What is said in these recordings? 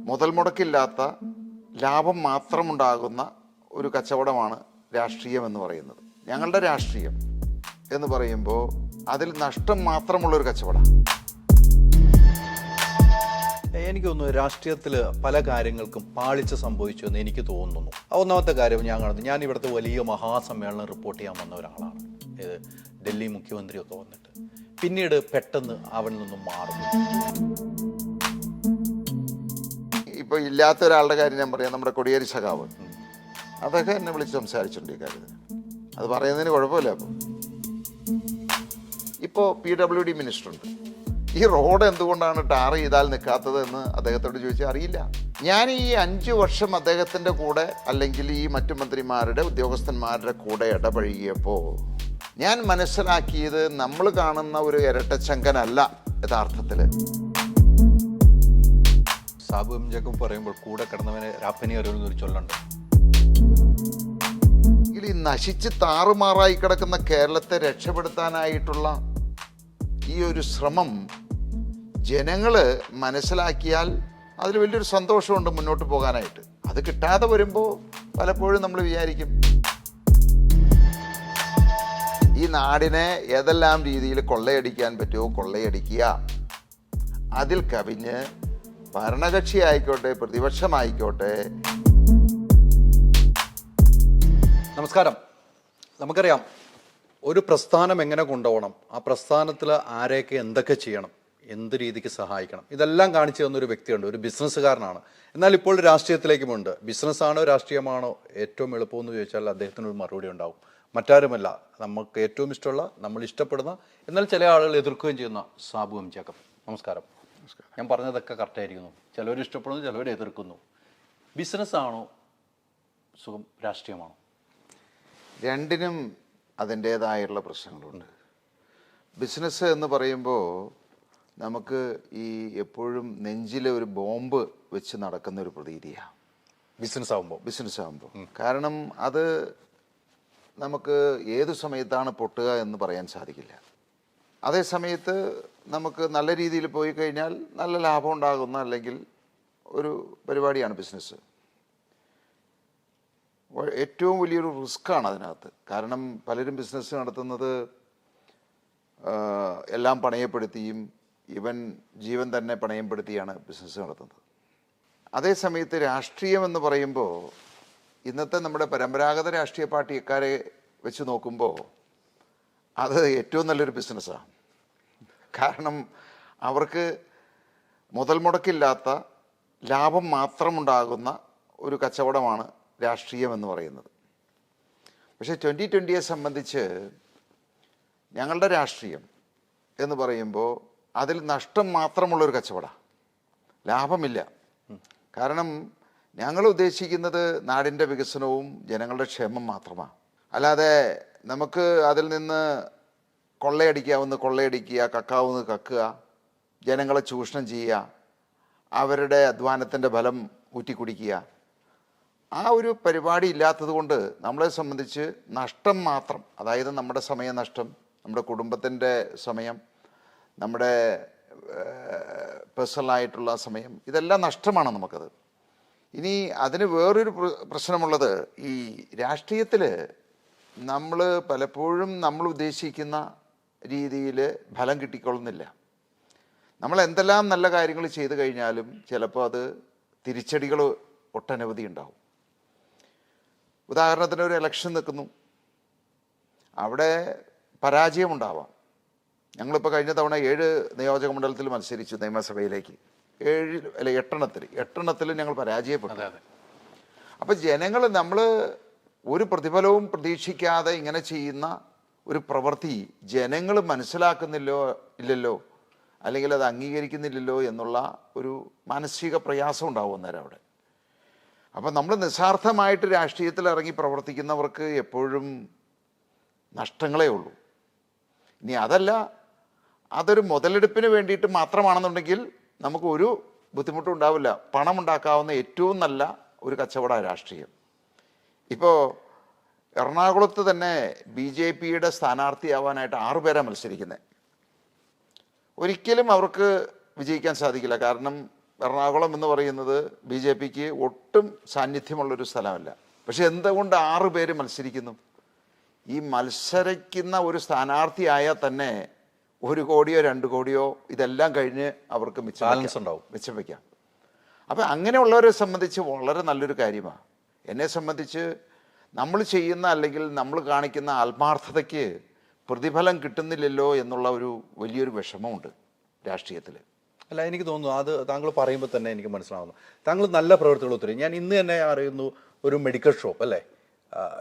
മുതൽ മുടക്കില്ലാത്ത ലാഭം മാത്രമുണ്ടാകുന്ന ഒരു കച്ചവടമാണ് രാഷ്ട്രീയം എന്ന് പറയുന്നത്. ഞങ്ങളുടെ രാഷ്ട്രീയം എന്ന് പറയുമ്പോൾ അതിൽ നഷ്ടം മാത്രമുള്ളൊരു കച്ചവടമാണ്. എനിക്ക് തോന്നുന്നു രാഷ്ട്രീയത്തിൽ പല കാര്യങ്ങൾക്കും പാളിച്ച സംഭവിച്ചു എന്ന് എനിക്ക് തോന്നുന്നു. ഒന്നാമത്തെ കാര്യം ഞാൻ കാണുന്നു, ഞാൻ ഇവിടുത്തെ വലിയ മഹാസമ്മേളനം റിപ്പോർട്ട് ചെയ്യാൻ വന്ന ഒരാളാണ്. ഇത് ഡൽഹി മുഖ്യമന്ത്രിയൊക്കെ വന്നിട്ട് പിന്നീട് പെട്ടെന്ന് അവനിൽ നിന്നും മാറുന്നു. ഇപ്പോൾ ഇല്ലാത്ത ഒരാളുടെ കാര്യം ഞാൻ പറയാം. നമ്മുടെ കൊടിയേരി സഖാവ് അതൊക്കെ എന്നെ വിളിച്ച് സംസാരിച്ചിട്ടുണ്ട് ഈ കാര്യത്തിൽ. അത് പറയുന്നതിന് കുഴപ്പമില്ല. ഇപ്പോൾ PWD മിനിസ്റ്ററുണ്ട്. ഈ റോഡ് എന്തുകൊണ്ടാണ് ടാർ ചെയ്താൽ നിൽക്കാത്തത് എന്ന് അദ്ദേഹത്തോട് ചോദിച്ചാൽ അറിയില്ല. ഞാൻ ഈ 5 വർഷം അദ്ദേഹത്തിൻ്റെ കൂടെ അല്ലെങ്കിൽ ഈ മറ്റു മന്ത്രിമാരുടെ ഉദ്യോഗസ്ഥന്മാരുടെ കൂടെ ഇടപഴകിയപ്പോൾ ഞാൻ മനസ്സിലാക്കിയത് നമ്മൾ കാണുന്ന ഒരു ഇരട്ടച്ചങ്കനല്ല യഥാർത്ഥത്തിൽ. സാബു എം ജേക്കബ് പറയുമ്പോൾ കൂടെ കിടന്നവനെ രാപ്പനി അറിയുന്നൊരു ചൊല്ലുണ്ട്. ഈ നശിച്ച് താറുമാറായി കിടക്കുന്ന കേരളത്തെ രക്ഷപ്പെടുത്താനായിട്ടുള്ള ഈ ഒരു ശ്രമം ജനങ്ങൾ മനസ്സിലാക്കിയാൽ അതിൽ വലിയൊരു സന്തോഷമുണ്ട് മുന്നോട്ട് പോകാനായിട്ട്. അത് കിട്ടാതെ വരുമ്പോൾ പലപ്പോഴും നമ്മൾ വിചാരിക്കും ഈ നാടിനെ ഏതെല്ലാം രീതിയിൽ കൊള്ളയടിക്കാൻ പറ്റുമോ കൊള്ളയടിക്കുക. അതിൽ കവിഞ്ഞ് ഭരണകക്ഷി ആയിക്കോട്ടെ പ്രതിപക്ഷമായിക്കോട്ടെ. നമസ്കാരം. നമുക്കറിയാം ഒരു പ്രസ്ഥാനം എങ്ങനെ കൊണ്ടുപോകണം, ആ പ്രസ്ഥാനത്തിൽ ആരെയൊക്കെ എന്തൊക്കെ ചെയ്യണം, എന്ത് രീതിക്ക് സഹായിക്കണം, ഇതെല്ലാം കാണിച്ചു തന്നൊരു വ്യക്തിയുണ്ട്. ഒരു ബിസിനസ്സുകാരനാണ്. എന്നാൽ ഇപ്പോൾ രാഷ്ട്രീയത്തിലേക്കുമുണ്ട്. ബിസിനസ്സാണോ രാഷ്ട്രീയമാണോ ഏറ്റവും എളുപ്പമെന്ന് ചോദിച്ചാൽ അദ്ദേഹത്തിനൊരു മറുപടി ഉണ്ടാവും. മറ്റാരുമല്ല, നമുക്ക് ഏറ്റവും ഇഷ്ടമുള്ള, നമ്മൾ ഇഷ്ടപ്പെടുന്ന, എന്നാൽ ചില ആളുകൾ എതിർക്കുകയും ചെയ്യുന്ന സാബു എം ജേക്കബ്. നമസ്കാരം. ഞാൻ പറഞ്ഞതൊക്കെ കറക്റ്റായിരിക്കുന്നു. ചിലവർ ഇഷ്ടപ്പെടുന്നു, ചിലവർ എതിർക്കുന്നു. ബിസിനസ്സാണോ സുഖം, രാഷ്ട്രീയമാണോ? രണ്ടിനും അതിൻ്റേതായുള്ള പ്രശ്നങ്ങളുണ്ട്. ബിസിനസ് എന്ന് പറയുമ്പോൾ നമുക്ക് ഈ എപ്പോഴും നെഞ്ചിലെ ഒരു ബോംബ് വെച്ച് നടക്കുന്ന ഒരു പ്രതീതിയാണ് ബിസിനസ് ആകുമ്പോൾ. കാരണം അത് നമുക്ക് ഏതു സമയത്താണ് പൊട്ടുക എന്ന് പറയാൻ സാധിക്കില്ല. അതേ സമയത്ത് നമുക്ക് നല്ല രീതിയിൽ പോയി കഴിഞ്ഞാൽ നല്ല ലാഭം ഉണ്ടാകുന്ന അല്ലെങ്കിൽ ഒരു പരിപാടിയാണ് ബിസിനസ്. ഏറ്റവും വലിയൊരു റിസ്ക്കാണ് അതിനകത്ത്. കാരണം പലരും ബിസിനസ് നടത്തുന്നത് എല്ലാം പണയപ്പെടുത്തിയും ഇവൻ ജീവൻ തന്നെ പണയപ്പെടുത്തിയാണ് ബിസിനസ് നടത്തുന്നത്. അതേ സമയത്ത് രാഷ്ട്രീയം എന്ന് പറയുമ്പോൾ ഇന്നത്തെ നമ്മുടെ പരമ്പരാഗത രാഷ്ട്രീയ പാർട്ടിക്കാരെ വെച്ച് നോക്കുമ്പോൾ അത് ഏറ്റവും നല്ലൊരു ബിസിനസ്സാണ്. കാരണം അവർക്ക് മുതൽ മുടക്കില്ലാത്ത ലാഭം മാത്രമുണ്ടാകുന്ന ഒരു കച്ചവടമാണ് രാഷ്ട്രീയം എന്ന് പറയുന്നത്. പക്ഷേ 2020യെ സംബന്ധിച്ച് ഞങ്ങളുടെ രാഷ്ട്രീയം എന്ന് പറയുമ്പോൾ അതിൽ നഷ്ടം മാത്രമുള്ളൊരു കച്ചവടമാണ്, ലാഭമില്ല. കാരണം ഞങ്ങൾ ഉദ്ദേശിക്കുന്നത് നാടിൻ്റെ വികസനവും ജനങ്ങളുടെ ക്ഷേമം മാത്രമാണ്. അല്ലാതെ നമുക്ക് അതിൽ നിന്ന് കൊള്ളയടിക്കാവുന്ന കൊള്ളയടിക്കുക, കക്കാവുന്ന കക്കുക, ജനങ്ങളെ ചൂഷണം ചെയ്യുക, അവരുടെ അധ്വാനത്തിൻ്റെ ഫലം ഊറ്റിക്കുടിക്കുക, ആ ഒരു പരിപാടി ഇല്ലാത്തത് കൊണ്ട് നമ്മളെ സംബന്ധിച്ച് നഷ്ടം മാത്രം. അതായത് നമ്മുടെ സമയനഷ്ടം, നമ്മുടെ കുടുംബത്തിൻ്റെ സമയം, നമ്മുടെ പേഴ്സണലായിട്ടുള്ള സമയം, ഇതെല്ലാം നഷ്ടമാണ് നമുക്കത്. ഇനി അതിന് വേറൊരു പ്രശ്നമുള്ളത്, ഈ രാഷ്ട്രീയത്തിൽ നമ്മൾ പലപ്പോഴും നമ്മൾ ഉദ്ദേശിക്കുന്ന രീതിയിൽ ഫലം കിട്ടിക്കൊള്ളുന്നില്ല. നമ്മൾ എന്തെല്ലാം നല്ല കാര്യങ്ങൾ ചെയ്തു കഴിഞ്ഞാലും ചിലപ്പോൾ അത് തിരിച്ചടികൾ ഒട്ടനവധി ഉണ്ടാവും. ഉദാഹരണത്തിന് ഒരു ഇലക്ഷൻ നിൽക്കുന്നു, അവിടെ പരാജയമുണ്ടാവാം. ഞങ്ങളിപ്പോൾ കഴിഞ്ഞ തവണ 7 നിയോജക മണ്ഡലത്തിൽ മത്സരിച്ചു നിയമസഭയിലേക്ക്. 8 ഞങ്ങൾ പരാജയപ്പെട്ടു. അപ്പോൾ ജനങ്ങൾ, നമ്മൾ ഒരു പ്രതിഫലവും പ്രതീക്ഷിക്കാതെ ഇങ്ങനെ ചെയ്യുന്ന ഒരു പ്രവൃത്തി ജനങ്ങൾ ഇല്ലല്ലോ അല്ലെങ്കിൽ അത് അംഗീകരിക്കുന്നില്ലല്ലോ എന്നുള്ള ഒരു മാനസിക പ്രയാസം ഉണ്ടാവും അന്നേരം അവിടെ. അപ്പം നമ്മൾ നിസ്വാർത്ഥമായിട്ട് രാഷ്ട്രീയത്തിൽ ഇറങ്ങി പ്രവർത്തിക്കുന്നവർക്ക് എപ്പോഴും നഷ്ടങ്ങളേ ഉള്ളൂ. ഇനി അതല്ല, അതൊരു മുതലെടുപ്പിന് വേണ്ടിയിട്ട് മാത്രമാണെന്നുണ്ടെങ്കിൽ നമുക്ക് ഒരു ബുദ്ധിമുട്ടും ഉണ്ടാവില്ല. പണമുണ്ടാക്കാവുന്ന ഏറ്റവും നല്ല ഒരു കച്ചവടമാണ് രാഷ്ട്രീയം. ഇപ്പോൾ എറണാകുളത്ത് തന്നെ BJPയുടെ സ്ഥാനാർത്ഥിയാവാനായിട്ട് 6 പേരാണ് മത്സരിക്കുന്നത്. ഒരിക്കലും അവർക്ക് വിജയിക്കാൻ സാധിക്കില്ല. കാരണം എറണാകുളം എന്ന് പറയുന്നത് BJPക്ക് ഒട്ടും സാന്നിധ്യമുള്ളൊരു സ്ഥലമല്ല. പക്ഷെ എന്തുകൊണ്ട് 6 പേര് മത്സരിക്കുന്നു? ഈ മത്സരിക്കുന്ന ഒരു സ്ഥാനാർത്ഥിയായാൽ തന്നെ 1 കോടിയോ 2 കോടിയോ ഇതെല്ലാം കഴിഞ്ഞ് അവർക്ക് ബാലൻസ് ഉണ്ടാവും. മിച്ചം വയ്ക്കാം. അപ്പം അങ്ങനെയുള്ളവരെ സംബന്ധിച്ച് വളരെ നല്ലൊരു കാര്യമാണ്. എന്നെ സംബന്ധിച്ച് നമ്മൾ ചെയ്യുന്ന അല്ലെങ്കിൽ നമ്മൾ കാണിക്കുന്ന ആത്മാർത്ഥതയ്ക്ക് പ്രതിഫലം കിട്ടുന്നില്ലല്ലോ എന്നുള്ള ഒരു വലിയൊരു വിഷമമുണ്ട് രാഷ്ട്രീയത്തിൽ. അല്ല, എനിക്ക് തോന്നുന്നു അത് താങ്കൾ പറയുമ്പോൾ തന്നെ എനിക്ക് മനസ്സിലാവുന്നു. താങ്കൾ നല്ല പ്രവൃത്തികൾ ഒത്തിരി. ഞാൻ ഇന്ന് തന്നെ അറിയുന്നു ഒരു മെഡിക്കൽ ഷോപ്പ് അല്ലേ,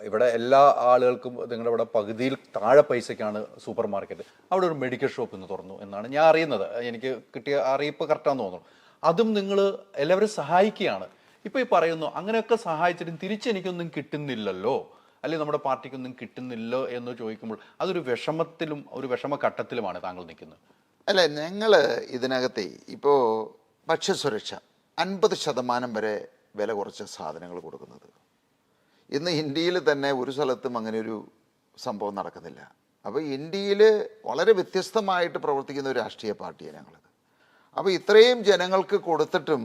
ഇവിടെ എല്ലാ ആളുകൾക്കും നിങ്ങളുടെ ഇവിടെ പകുതിയിൽ താഴെ പൈസയ്ക്കാണ് സൂപ്പർ മാർക്കറ്റ്, അവിടെ ഒരു മെഡിക്കൽ ഷോപ്പ് ഇന്ന് തുറന്നു എന്നാണ് ഞാൻ അറിയുന്നത്. എനിക്ക് കിട്ടിയ അറിയിപ്പ് കറക്റ്റാന്ന് തോന്നുന്നു. അതും നിങ്ങൾ എല്ലാവരും സഹായിക്കുകയാണ്. ഇപ്പോൾ ഈ പറയുന്നു അങ്ങനെയൊക്കെ സഹായിച്ചിട്ടും തിരിച്ചെനിക്കൊന്നും കിട്ടുന്നില്ലല്ലോ, അല്ലെങ്കിൽ നമ്മുടെ പാർട്ടിക്കൊന്നും കിട്ടുന്നില്ലോ എന്ന് ചോദിക്കുമ്പോൾ അതൊരു വിഷമത്തിലും ഒരു വിഷമഘട്ടത്തിലുമാണ് താങ്കൾ നിൽക്കുന്നത്. അല്ല, ഞങ്ങൾ ഇതിനകത്തെ ഇപ്പോൾ ഭക്ഷ്യസുരക്ഷ 50% വരെ വില കുറച്ച സാധനങ്ങൾ കൊടുക്കുന്നത്. ഇന്ന് ഇന്ത്യയിൽ തന്നെ ഒരു സ്ഥലത്തും അങ്ങനെ ഒരു സംഭവം നടക്കുന്നില്ല. അപ്പോൾ ഇന്ത്യയിൽ വളരെ വ്യത്യസ്തമായിട്ട് പ്രവർത്തിക്കുന്ന ഒരു രാഷ്ട്രീയ പാർട്ടിയാണ് ഞങ്ങളത്. അപ്പോൾ ഇത്രയും ജനങ്ങൾക്ക് കൊടുത്തിട്ടും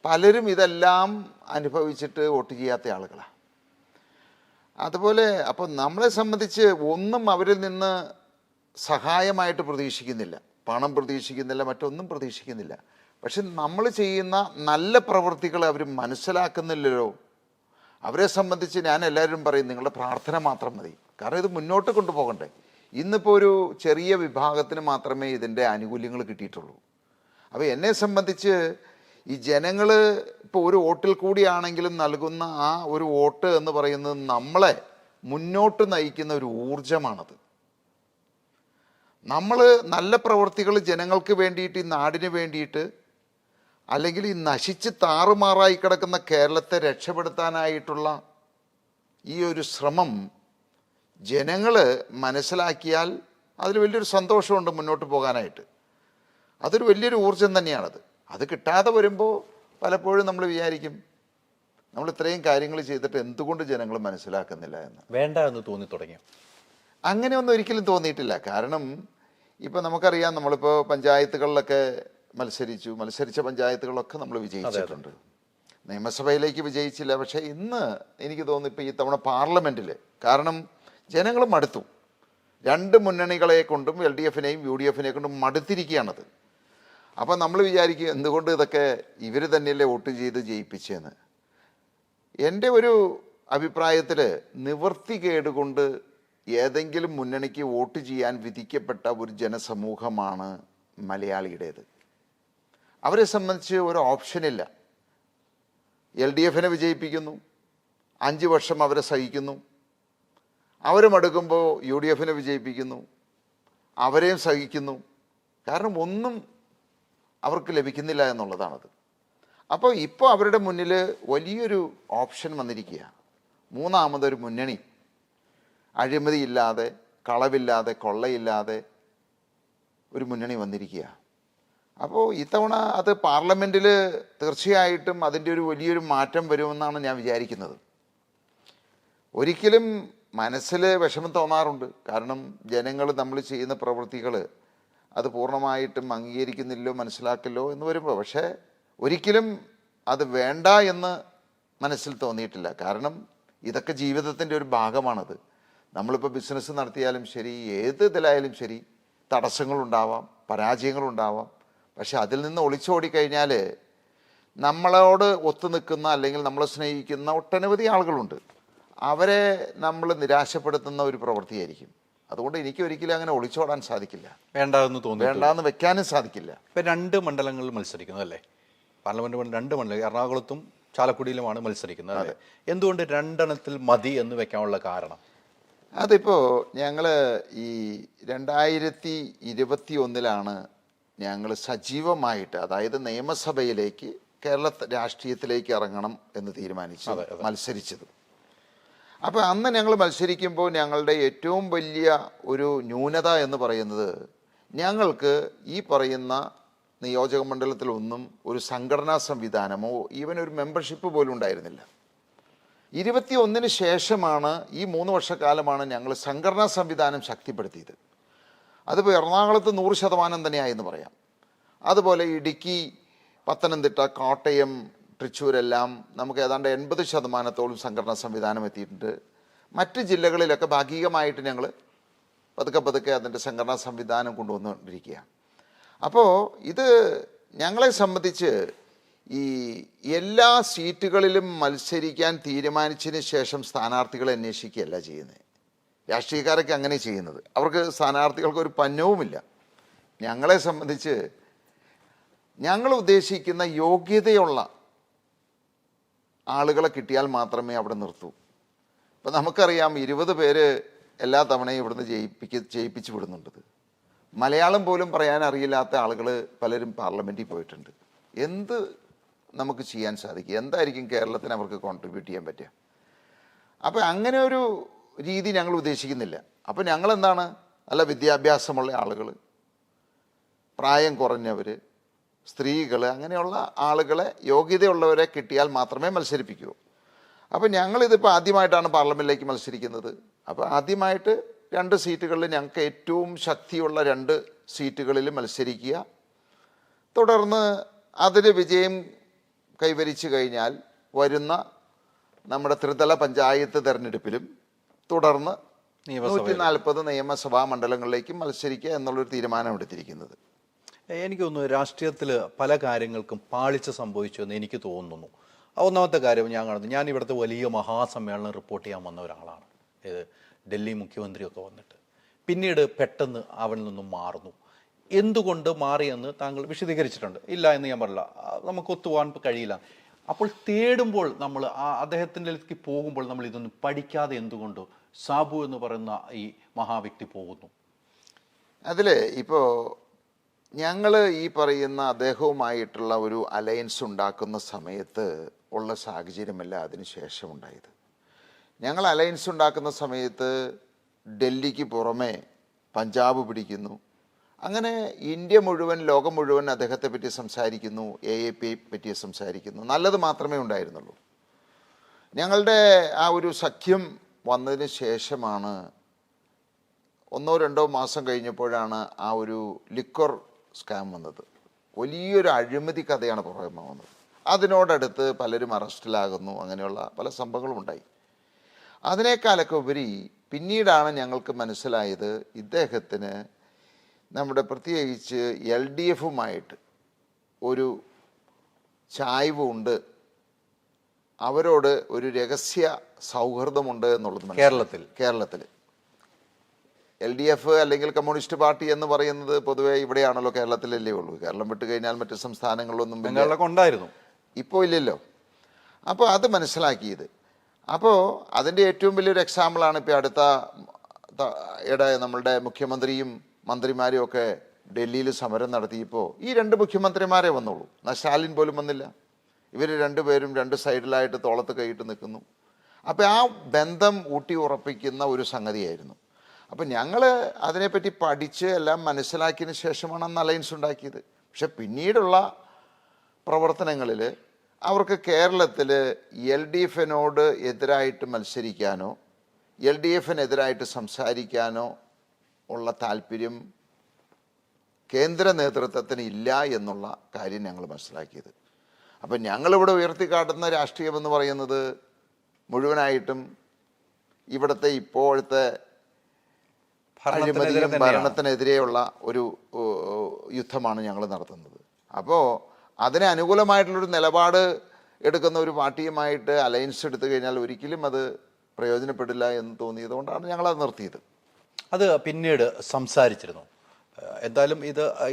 പലരും ഇതെല്ലാം അനുഭവിച്ചിട്ട് വോട്ട് ചെയ്യാത്ത ആളുകളാണ്. അതുപോലെ അപ്പോൾ നമ്മളെ സംബന്ധിച്ച് ഒന്നും അവരിൽ നിന്ന് സഹായമായിട്ട് പ്രതീക്ഷിക്കുന്നില്ല, പണം പ്രതീക്ഷിക്കുന്നില്ല, മറ്റൊന്നും പ്രതീക്ഷിക്കുന്നില്ല. പക്ഷെ നമ്മൾ ചെയ്യുന്ന നല്ല പ്രവൃത്തികൾ അവർ മനസ്സിലാക്കുന്നില്ലല്ലോ. അവരെ സംബന്ധിച്ച് ഞാൻ എല്ലാവരും പറയും നിങ്ങളുടെ പ്രാർത്ഥന മാത്രം മതി, കാരണം ഇത് മുന്നോട്ട് കൊണ്ടുപോകണ്ടേ. ഇന്നിപ്പോൾ ഒരു ചെറിയ വിഭാഗത്തിന് മാത്രമേ ഇതിൻ്റെ ആനുകൂല്യങ്ങൾ കിട്ടിയിട്ടുള്ളൂ. അപ്പോൾ എന്നെ സംബന്ധിച്ച് ഈ ജനങ്ങൾ ഇപ്പോൾ ഒരു വോട്ടിൽ കൂടിയാണെങ്കിലും നൽകുന്ന ആ ഒരു വോട്ട് എന്ന് പറയുന്നത് നമ്മളെ മുന്നോട്ട് നയിക്കുന്ന ഒരു ഊർജമാണത്. നമ്മൾ നല്ല പ്രവൃത്തികൾ ജനങ്ങൾക്ക് വേണ്ടിയിട്ട്, ഈ നാടിന് വേണ്ടിയിട്ട്, അല്ലെങ്കിൽ ഈ നശിച്ച് താറുമാറായി കിടക്കുന്ന കേരളത്തെ രക്ഷപ്പെടുത്താനായിട്ടുള്ള ഈ ഒരു ശ്രമം ജനങ്ങൾ മനസ്സിലാക്കിയാൽ അതിൽ വലിയൊരു സന്തോഷമുണ്ട് മുന്നോട്ട് പോകാനായിട്ട്. അതൊരു വലിയൊരു ഊർജം തന്നെയാണത്. അത് കിട്ടാതെ വരുമ്പോൾ പലപ്പോഴും നമ്മൾ വിചാരിക്കും നമ്മൾ ഇത്രയും കാര്യങ്ങൾ ചെയ്തിട്ട് എന്തുകൊണ്ട് ജനങ്ങൾ മനസ്സിലാക്കുന്നില്ല എന്ന്. വേണ്ട എന്ന് തോന്നി തുടങ്ങി. അങ്ങനെയൊന്നും ഒരിക്കലും തോന്നിയിട്ടില്ല. കാരണം ഇപ്പോൾ നമുക്കറിയാം, നമ്മളിപ്പോൾ പഞ്ചായത്തുകളിലൊക്കെ മത്സരിച്ച പഞ്ചായത്തുകളൊക്കെ നമ്മൾ വിജയിച്ചിട്ടുണ്ട്. നിയമസഭയിലേക്ക് വിജയിച്ചില്ല. പക്ഷേ ഇന്ന് എനിക്ക് തോന്നുന്നു ഇപ്പോൾ ഈ തവണ പാർലമെൻറ്റിൽ, കാരണം ജനങ്ങൾ മടുത്തു. 2 മുന്നണികളെ കൊണ്ടും LDFനെയും UDFനെയും കൊണ്ടും മടുത്തിരിക്കുകയാണത്. അപ്പം നമ്മൾ വിചാരിക്കും എന്തുകൊണ്ട് ഇതൊക്കെ ഇവർ തന്നെയല്ലേ വോട്ട് ചെയ്ത് ജയിപ്പിച്ചതെന്ന്. എൻ്റെ ഒരു അഭിപ്രായത്തിൽ നിവൃത്തികേട് കൊണ്ട് ഏതെങ്കിലും മുന്നണിക്ക് വോട്ട് ചെയ്യാൻ വിധിക്കപ്പെട്ട ഒരു ജനസമൂഹമാണ് മലയാളിയുടേത്. അവരെ സംബന്ധിച്ച് ഒരു ഓപ്ഷനില്ല. LDFനെ വിജയിപ്പിക്കുന്നു, 5 വർഷം അവരെ സഹിക്കുന്നു. അവർ മടുക്കുമ്പോൾ UDFനെ വിജയിപ്പിക്കുന്നു, അവരെയും സഹിക്കുന്നു. കാരണം ഒന്നും അവർക്ക് ലഭിക്കുന്നില്ല എന്നുള്ളതാണത്. അപ്പോൾ ഇപ്പോൾ അവരുടെ മുന്നിൽ വലിയൊരു ഓപ്ഷൻ വന്നിരിക്കുക. മൂന്നാമതൊരു മുന്നണി, അഴിമതിയില്ലാതെ, കളവില്ലാതെ, കൊള്ളയില്ലാതെ ഒരു മുന്നണി വന്നിരിക്കുക. അപ്പോൾ ഇത്തവണ അത് പാർലമെൻറ്റിൽ തീർച്ചയായിട്ടും അതിൻ്റെ ഒരു വലിയൊരു മാറ്റം വരുമെന്നാണ് ഞാൻ വിചാരിക്കുന്നത്. ഒരിക്കലും മനസ്സിൽ വിഷമം തോന്നാറുണ്ട്. കാരണം ജനങ്ങൾ നമ്മൾ ചെയ്യുന്ന പ്രവൃത്തികൾ അത് പൂർണ്ണമായിട്ടും അംഗീകരിക്കുന്നില്ലോ, മനസ്സിലാക്കില്ലോ എന്ന് വരുമ്പോൾ, പക്ഷേ ഒരിക്കലും അത് വേണ്ട എന്ന് മനസ്സിൽ തോന്നിയിട്ടില്ല. കാരണം ഇതൊക്കെ ജീവിതത്തിൻ്റെ ഒരു ഭാഗമാണത്. നമ്മളിപ്പോൾ ബിസിനസ് നടത്തിയാലും ശരി, ഏത് ഇതിലായാലും ശരി, തടസ്സങ്ങളുണ്ടാവാം, പരാജയങ്ങളുണ്ടാവാം. പക്ഷെ അതിൽ നിന്ന് ഒളിച്ചോടിക്കഴിഞ്ഞാൽ നമ്മളോട് ഒത്തു നിൽക്കുന്ന അല്ലെങ്കിൽ നമ്മളെ സ്നേഹിക്കുന്ന ഒട്ടനവധി ആളുകളുണ്ട്. അവരെ നമ്മൾ നിരാശപ്പെടുത്തുന്ന ഒരു പ്രവൃത്തിയായിരിക്കും. അതുകൊണ്ട് എനിക്ക് ഒരിക്കലും അങ്ങനെ ഒളിച്ചോടാൻ സാധിക്കില്ല, വേണ്ടാന്ന് വെക്കാനും സാധിക്കില്ല. ഇപ്പം 2 മണ്ഡലങ്ങളിൽ മത്സരിക്കുന്നത് അല്ലേ, പാർലമെന്റ് 2 മണ്ഡലം, എറണാകുളത്തും ചാലക്കുടിയിലുമാണ് മത്സരിക്കുന്നത് അല്ലേ. എന്തുകൊണ്ട് 2 മതി എന്ന് വെക്കാനുള്ള കാരണം? അതിപ്പോൾ ഞങ്ങൾ ഈ 2021 ഞങ്ങൾ സജീവമായിട്ട്, അതായത് നിയമസഭയിലേക്ക്, കേരള രാഷ്ട്രീയത്തിലേക്ക് ഇറങ്ങണം എന്ന് തീരുമാനിച്ചു മത്സരിച്ചത്. അപ്പോൾ അന്ന് ഞങ്ങൾ മത്സരിക്കുമ്പോൾ ഞങ്ങളുടെ ഏറ്റവും വലിയ ഒരു ന്യൂനത എന്ന് പറയുന്നത്, ഞങ്ങൾക്ക് ഈ പറയുന്ന നിയോജക മണ്ഡലത്തിലൊന്നും ഒരു സംഘടനാ സംവിധാനമോ ഈവൻ ഒരു മെമ്പർഷിപ്പ് പോലും ഉണ്ടായിരുന്നില്ല. 21 ശേഷമാണ്, ഈ 3 വർഷക്കാലമാണ് ഞങ്ങൾ സംഘടനാ സംവിധാനം ശക്തിപ്പെടുത്തിയത്. അതിപ്പോൾ എറണാകുളത്ത് 100% തന്നെയായെന്ന് പറയാം. അതുപോലെ ഇടുക്കി, പത്തനംതിട്ട, കോട്ടയം, തൃശ്ശൂരെല്ലാം നമുക്ക് ഏതാണ്ട് 80% സംഘടനാ സംവിധാനം എത്തിയിട്ടുണ്ട്. മറ്റ് ജില്ലകളിലൊക്കെ ഭാഗികമായിട്ട് ഞങ്ങൾ പതുക്കെ അതിൻ്റെ സംഘടനാ സംവിധാനം കൊണ്ടുവന്നുകൊണ്ടിരിക്കുകയാണ്. അപ്പോൾ ഇത് ഞങ്ങളെ സംബന്ധിച്ച് ഈ എല്ലാ സീറ്റുകളിലും മത്സരിക്കാൻ തീരുമാനിച്ചതിന് ശേഷം സ്ഥാനാർത്ഥികളെ അന്വേഷിക്കുകയല്ല ചെയ്യുന്നത്. രാഷ്ട്രീയക്കാരൊക്കെ അങ്ങനെ ചെയ്യുന്നത്. അവർക്ക് സ്ഥാനാർത്ഥികൾക്ക് ഒരു പന്നവുമില്ല. ഞങ്ങളെ സംബന്ധിച്ച് ഞങ്ങൾ ഉദ്ദേശിക്കുന്ന യോഗ്യതയുള്ള ആളുകളെ കിട്ടിയാൽ മാത്രമേ അവിടെ നിർത്തൂ. ഇപ്പം നമുക്കറിയാം 20 പേര് എല്ലാ തവണയും ഇവിടുന്ന് ജയിപ്പിച്ച് വിടുന്നുണ്ട്. മലയാളം പോലും പറയാൻ അറിയില്ലാത്ത ആളുകൾ പലരും പാർലമെൻറ്റിൽ പോയിട്ടുണ്ട്. എന്ത് നമുക്ക് ചെയ്യാൻ സാധിക്കും? എന്തായിരിക്കും കേരളത്തിന് അവർക്ക് കോൺട്രിബ്യൂട്ട് ചെയ്യാൻ പറ്റുക? അപ്പോൾ അങ്ങനെ ഒരു രീതി ഞങ്ങൾ ഉദ്ദേശിക്കുന്നില്ല. അപ്പോൾ ഞങ്ങളെന്താണ്, നല്ല വിദ്യാഭ്യാസമുള്ള ആളുകൾ, പ്രായം കുറഞ്ഞവർ, സ്ത്രീകൾ, അങ്ങനെയുള്ള ആളുകളെ, യോഗ്യതയുള്ളവരെ കിട്ടിയാൽ മാത്രമേ മത്സരിപ്പിക്കൂ. അപ്പോൾ ഞങ്ങളിതിപ്പോൾ ആദ്യമായിട്ടാണ് പാർലമെൻറ്റിലേക്ക് മത്സരിക്കുന്നത്. അപ്പോൾ ആദ്യമായിട്ട് 2 സീറ്റുകളിൽ ഞങ്ങൾക്ക് ഏറ്റവും ശക്തിയുള്ള 2 സീറ്റുകളിൽ മത്സരിക്കുക. തുടർന്ന് അതിൽ വിജയം കൈവരിച്ചു കഴിഞ്ഞാൽ വരുന്ന നമ്മുടെ ത്രിതല പഞ്ചായത്ത് തെരഞ്ഞെടുപ്പിലും തുടർന്ന് 140 നിയമസഭാ മണ്ഡലങ്ങളിലേക്കും മത്സരിക്കുക എന്നുള്ളൊരു തീരുമാനമെടുത്തിരിക്കുന്നത്. എനിക്ക് തോന്നുന്നു രാഷ്ട്രീയത്തിൽ പല കാര്യങ്ങൾക്കും പാളിച്ച സംഭവിച്ചു എന്ന് എനിക്ക് തോന്നുന്നു. ഒന്നാമത്തെ കാര്യം ഞാൻ കാണുന്നു, ഞാൻ ഇവിടുത്തെ വലിയ മഹാസമ്മേളനം റിപ്പോർട്ട് ചെയ്യാൻ വന്ന ഒരാളാണ്. ഡൽഹി മുഖ്യമന്ത്രിയൊക്കെ വന്നിട്ട് പിന്നീട് പെട്ടെന്ന് അവനിൽ നിന്നും മാറുന്നു. എന്തുകൊണ്ട് മാറിയെന്ന് താങ്കൾ വിശദീകരിച്ചിട്ടുണ്ട്. ഇല്ല എന്ന് ഞാൻ പറഞ്ഞില്ല, നമുക്ക് ഒത്തുപോകാൻ കഴിയില്ല. അപ്പോൾ തേടുമ്പോൾ നമ്മൾ അദ്ദേഹത്തിൻ്റെ അടുത്തേക്ക് പോകുമ്പോൾ നമ്മൾ ഇതൊന്നും പഠിക്കാതെ എന്തുകൊണ്ട് സാബു എന്ന് പറയുന്ന ഈ മഹാവ്യക്തി പോകുന്നു? അതിൽ ഇപ്പോൾ ഞങ്ങൾ ഈ പറയുന്ന അദ്ദേഹവുമായിട്ടുള്ള ഒരു അലയൻസ് ഉണ്ടാക്കുന്ന സമയത്ത് ഉള്ള സാഹചര്യമല്ല അതിന് ശേഷം ഉണ്ടായത്. ഞങ്ങൾ അലയൻസ് ഉണ്ടാക്കുന്ന സമയത്ത് ഡൽഹിക്ക് പുറമെ പഞ്ചാബ് പിടിക്കുന്നു. അങ്ങനെ ഇന്ത്യ മുഴുവൻ, ലോകം മുഴുവൻ അദ്ദേഹത്തെ പറ്റി സംസാരിക്കുന്നു, AAP പറ്റി സംസാരിക്കുന്നു. നല്ലത് മാത്രമേ ഉണ്ടായിരുന്നുള്ളൂ. ഞങ്ങളുടെ ആ ഒരു സഖ്യം വന്നതിന് ശേഷമാണ് 1-2 മാസം കഴിഞ്ഞപ്പോഴാണ് ആ ഒരു ലിക്വർ സ്കാം വന്നത്. വലിയൊരു അഴിമതി കഥയാണ് പുറമെ വന്നത്. അതിനോടടുത്ത് പലരും അറസ്റ്റിലാകുന്നു. അങ്ങനെയുള്ള പല സംഭവങ്ങളും ഉണ്ടായി. അതിനേക്കാളൊക്കെ ഉപരി പിന്നീടാണ് ഞങ്ങൾക്ക് മനസ്സിലായത് ഇദ്ദേഹത്തിന് നമ്മുടെ പ്രത്യേകിച്ച് LDFുമായിട്ട് ഒരു ചായ്വുണ്ട്, അവരോട് ഒരു രഹസ്യ സൗഹൃദമുണ്ട് എന്നുള്ളത് കേരളത്തിൽ LDF അല്ലെങ്കിൽ കമ്മ്യൂണിസ്റ്റ് പാർട്ടി എന്ന് പറയുന്നത് പൊതുവേ ഇവിടെയാണല്ലോ, കേരളത്തിലല്ലേ ഉള്ളൂ. കേരളം വിട്ട് കഴിഞ്ഞാൽ മറ്റ് സംസ്ഥാനങ്ങളിലൊന്നും ഉണ്ടായിരുന്നു, ഇപ്പോൾ ഇല്ലല്ലോ. അപ്പോൾ അത് മനസ്സിലാക്കിയത്. അപ്പോൾ അതിൻ്റെ ഏറ്റവും വലിയൊരു എക്സാമ്പിളാണ് ഇപ്പോൾ അടുത്ത നമ്മളുടെ മുഖ്യമന്ത്രിയും മന്ത്രിമാരും ഒക്കെ ഡൽഹിയിൽ സമരം നടത്തിയപ്പോൾ ഈ 2 മുഖ്യമന്ത്രിമാരെ വന്നുള്ളൂ. സ്റ്റാലിൻ പോലും വന്നില്ല. ഇവർ 2 പേരും 2 സൈഡിലായിട്ട് തോളത്ത് കൈയിട്ട് നിൽക്കുന്നു. അപ്പോൾ ആ ബന്ധം ഊട്ടി ഉറപ്പിക്കുന്ന ഒരു സംഗതിയായിരുന്നു. അപ്പം ഞങ്ങൾ അതിനെപ്പറ്റി പഠിച്ച് എല്ലാം മനസ്സിലാക്കിയതിന് ശേഷമാണ് അന്ന് അലയൻസ് ഉണ്ടാക്കിയത്. പക്ഷെ പിന്നീടുള്ള പ്രവർത്തനങ്ങളിൽ അവർക്ക് കേരളത്തിൽ LDFിനോട് എതിരായിട്ട് മത്സരിക്കാനോ LDFിനെതിരായിട്ട് സംസാരിക്കാനോ ഉള്ള താല്പര്യം കേന്ദ്ര നേതൃത്വത്തിന് ഇല്ല എന്നുള്ള കാര്യം ഞങ്ങൾ മനസ്സിലാക്കിയത്. അപ്പം ഞങ്ങളിവിടെ ഉയർത്തിക്കാട്ടുന്ന രാഷ്ട്രീയമെന്ന് പറയുന്നത് മുഴുവനായിട്ടും ഇവിടുത്തെ ഇപ്പോഴത്തെ അഴിമതിയും ഭരണത്തിനെതിരെയുള്ള ഒരു യുദ്ധമാണ് ഞങ്ങൾ നടത്തുന്നത്. അപ്പോൾ അതിന് അനുകൂലമായിട്ടുള്ളൊരു നിലപാട് എടുക്കുന്ന ഒരു പാർട്ടിയുമായിട്ട് അലയൻസ് എടുത്തു കഴിഞ്ഞാൽ ഒരിക്കലും അത് പ്രയോജനപ്പെടില്ല എന്ന് തോന്നിയത് കൊണ്ടാണ് ഞങ്ങളത് നിർത്തിയത്. അത് പിന്നീട് സംസാരിച്ചിരുന്നു. എന്തായാലും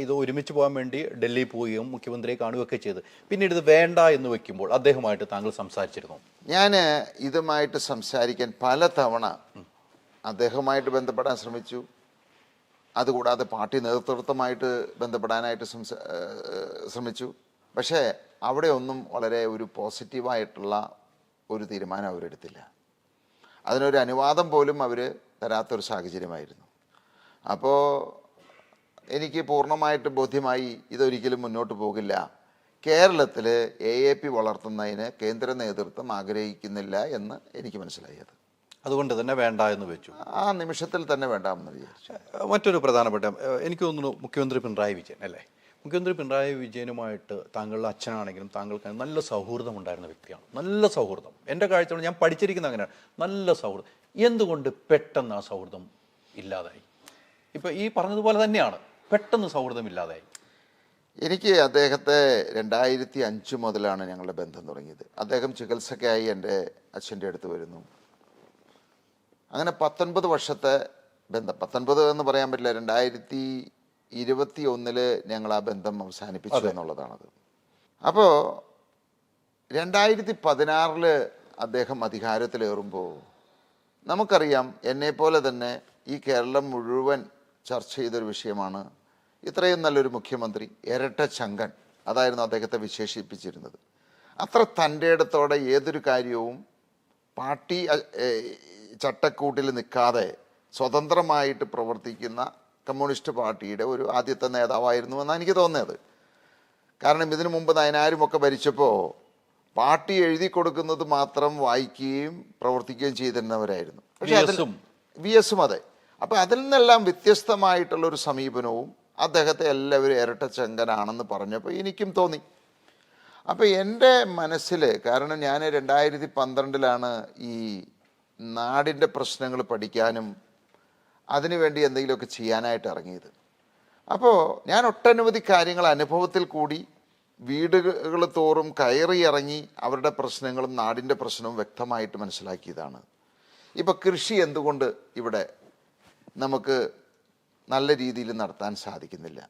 ഇത് ഒരുമിച്ച് പോകാൻ വേണ്ടി ഡൽഹി പോവുകയും മുഖ്യമന്ത്രിയെ കാണുകയൊക്കെ ചെയ്ത് പിന്നീട് ഇത് വേണ്ട എന്ന് വെക്കുമ്പോൾ അദ്ദേഹമായിട്ട് താങ്കൾ സംസാരിച്ചിരുന്നു? ഞാൻ ഇതുമായിട്ട് സംസാരിക്കാൻ പലതവണ അദ്ദേഹവുമായിട്ട് ബന്ധപ്പെടാൻ ശ്രമിച്ചു. അതുകൂടാതെ പാർട്ടി നേതൃത്വമായിട്ട് ബന്ധപ്പെടാനായിട്ട് ശ്രമിച്ചു. പക്ഷേ അവിടെ ഒന്നും വളരെ ഒരു പോസിറ്റീവായിട്ടുള്ള ഒരു തീരുമാനം അവരെടുത്തില്ല. അതിനൊരു അനുവാദം പോലും അവർ തരാത്തൊരു സാഹചര്യമായിരുന്നു. അപ്പോൾ എനിക്ക് പൂർണ്ണമായിട്ട് ബോധ്യമായി ഇതൊരിക്കലും മുന്നോട്ട് പോകില്ല. കേരളത്തിൽ AAP വളർത്തുന്നതിന് കേന്ദ്ര നേതൃത്വം ആഗ്രഹിക്കുന്നില്ല എന്ന് എനിക്ക് മനസ്സിലായത്. അതുകൊണ്ട് തന്നെ വേണ്ട എന്ന് വെച്ചു. ആ നിമിഷത്തിൽ തന്നെ വേണ്ടാമെന്ന് വിചാരിച്ചു. മറ്റൊരു പ്രധാനപ്പെട്ട, എനിക്ക് തോന്നുന്നു മുഖ്യമന്ത്രി പിണറായി വിജയൻ അല്ലേ, മുഖ്യമന്ത്രി പിണറായി വിജയനുമായിട്ട് താങ്കളുടെ അച്ഛനാണെങ്കിലും താങ്കൾക്ക് നല്ല സൗഹൃദം ഉണ്ടായിരുന്ന വ്യക്തിയാണ്. നല്ല സൗഹൃദം. എൻ്റെ കാഴ്ചകൾ ഞാൻ പഠിച്ചിരിക്കുന്ന അങ്ങനെയാണ്. നല്ല സൗഹൃദം. എന്തുകൊണ്ട് പെട്ടെന്ന് ആ സൗഹൃദം ഇല്ലാതായി? ഇപ്പം ഈ പറഞ്ഞതുപോലെ തന്നെയാണ്, പെട്ടെന്ന് സൗഹൃദം ഇല്ലാതായി. എനിക്ക് അദ്ദേഹത്തെ 2005 മുതലാണ് ഞങ്ങളുടെ ബന്ധം തുടങ്ങിയത്. അദ്ദേഹം ചികിത്സയ്ക്കായി എൻ്റെ അച്ഛൻ്റെ അടുത്ത് വരുന്നു. അങ്ങനെ 19 വർഷത്തെ ബന്ധം. 19 എന്ന് പറയാൻ പറ്റില്ല, 2021 ഞങ്ങൾ ആ ബന്ധം അവസാനിപ്പിച്ചു എന്നുള്ളതാണത്. അപ്പോൾ 2016 അദ്ദേഹം അധികാരത്തിലേറുമ്പോൾ നമുക്കറിയാം, എന്നെപ്പോലെ തന്നെ ഈ കേരളം മുഴുവൻ ചർച്ച ചെയ്തൊരു വിഷയമാണ് ഇത്രയും നല്ലൊരു മുഖ്യമന്ത്രി, ഇരട്ട ചങ്കൻ, അതായിരുന്നു അദ്ദേഹത്തെ വിശേഷിപ്പിച്ചിരുന്നത്. അത്ര തൻ്റെ ഇടത്തോടെ ഏതൊരു കാര്യവും പാർട്ടി ചട്ടക്കൂട്ടിൽ നിൽക്കാതെ സ്വതന്ത്രമായിട്ട് പ്രവർത്തിക്കുന്ന കമ്മ്യൂണിസ്റ്റ് പാർട്ടിയുടെ ഒരു ആദ്യത്തെ നേതാവായിരുന്നു എന്നാണ് എനിക്ക് തോന്നിയത്. കാരണം ഇതിനു മുമ്പ് നയനാരുമൊക്കെ ഭരിച്ചപ്പോൾ പാർട്ടി എഴുതി കൊടുക്കുന്നത് മാത്രം വായിക്കുകയും പ്രവർത്തിക്കുകയും ചെയ്തിരുന്നവരായിരുന്നു. പക്ഷേ വി എസും അതെ. അപ്പം അതിൽ നിന്നെല്ലാം വ്യത്യസ്തമായിട്ടുള്ളൊരു സമീപനവും അദ്ദേഹത്തെ എല്ലാവരും ഇരട്ടച്ചങ്കനാണെന്ന് പറഞ്ഞപ്പോൾ എനിക്കും തോന്നി. അപ്പോൾ എൻ്റെ മനസ്സിൽ, കാരണം ഞാൻ 2012 ഈ നാടിൻ്റെ പ്രശ്നങ്ങൾ പഠിക്കാനും അതിനുവേണ്ടി എന്തെങ്കിലുമൊക്കെ ചെയ്യാനായിട്ട് ഇറങ്ങിയത്. അപ്പോൾ ഞാൻ ഒട്ടനവധി കാര്യങ്ങൾ അനുഭവത്തിൽ കൂടി വീടുകൾ തോറും കയറി ഇറങ്ങി അവരുടെ പ്രശ്നങ്ങളും നാടിൻ്റെ പ്രശ്നവും വ്യക്തമായിട്ട് മനസ്സിലാക്കിയതാണ്. ഇപ്പോൾ കൃഷി എന്തുകൊണ്ട് ഇവിടെ നമുക്ക് നല്ല രീതിയിൽ നടത്താൻ സാധിക്കുന്നില്ല,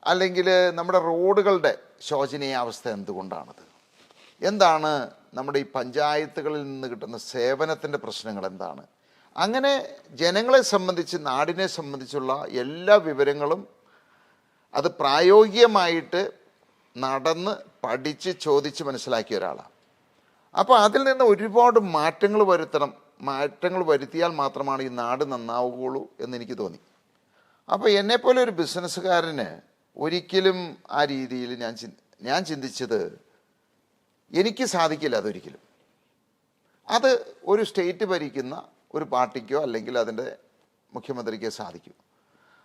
അല്ലെങ്കിൽ നമ്മുടെ റോഡുകളുടെ ശോചനീയാവസ്ഥ എന്തുകൊണ്ടാണത്, എന്താണ് നമ്മുടെ ഈ പഞ്ചായത്തുകളിൽ നിന്ന് കിട്ടുന്ന സേവനത്തിൻ്റെ പ്രശ്നങ്ങൾ എന്താണ്, അങ്ങനെ ജനങ്ങളെ സംബന്ധിച്ച് നാടിനെ സംബന്ധിച്ചുള്ള എല്ലാ വിവരങ്ങളും അത് പ്രായോഗികമായിട്ട് നടന്ന് പഠിച്ച് ചോദിച്ച് മനസ്സിലാക്കിയ ഒരാളാണ്. അപ്പോൾ അതിൽ നിന്ന് ഒരുപാട് മാറ്റങ്ങൾ വരുത്തിയാൽ മാത്രമാണ് ഈ നാട് നന്നാവുകയുള്ളൂ എന്നെനിക്ക് തോന്നി. അപ്പോൾ എന്നെപ്പോലെ ഒരു ബിസിനസ്സുകാരന് ഒരിക്കലും ആ രീതിയിൽ ഞാൻ ചിന്തിച്ചത് എനിക്ക് സാധിക്കില്ല. അതൊരിക്കലും അത് ഒരു സ്റ്റേറ്റ് ഭരിക്കുന്ന ഒരു പാർട്ടിക്കോ അല്ലെങ്കിൽ അതിൻ്റെ മുഖ്യമന്ത്രിക്കോ സാധിക്കും.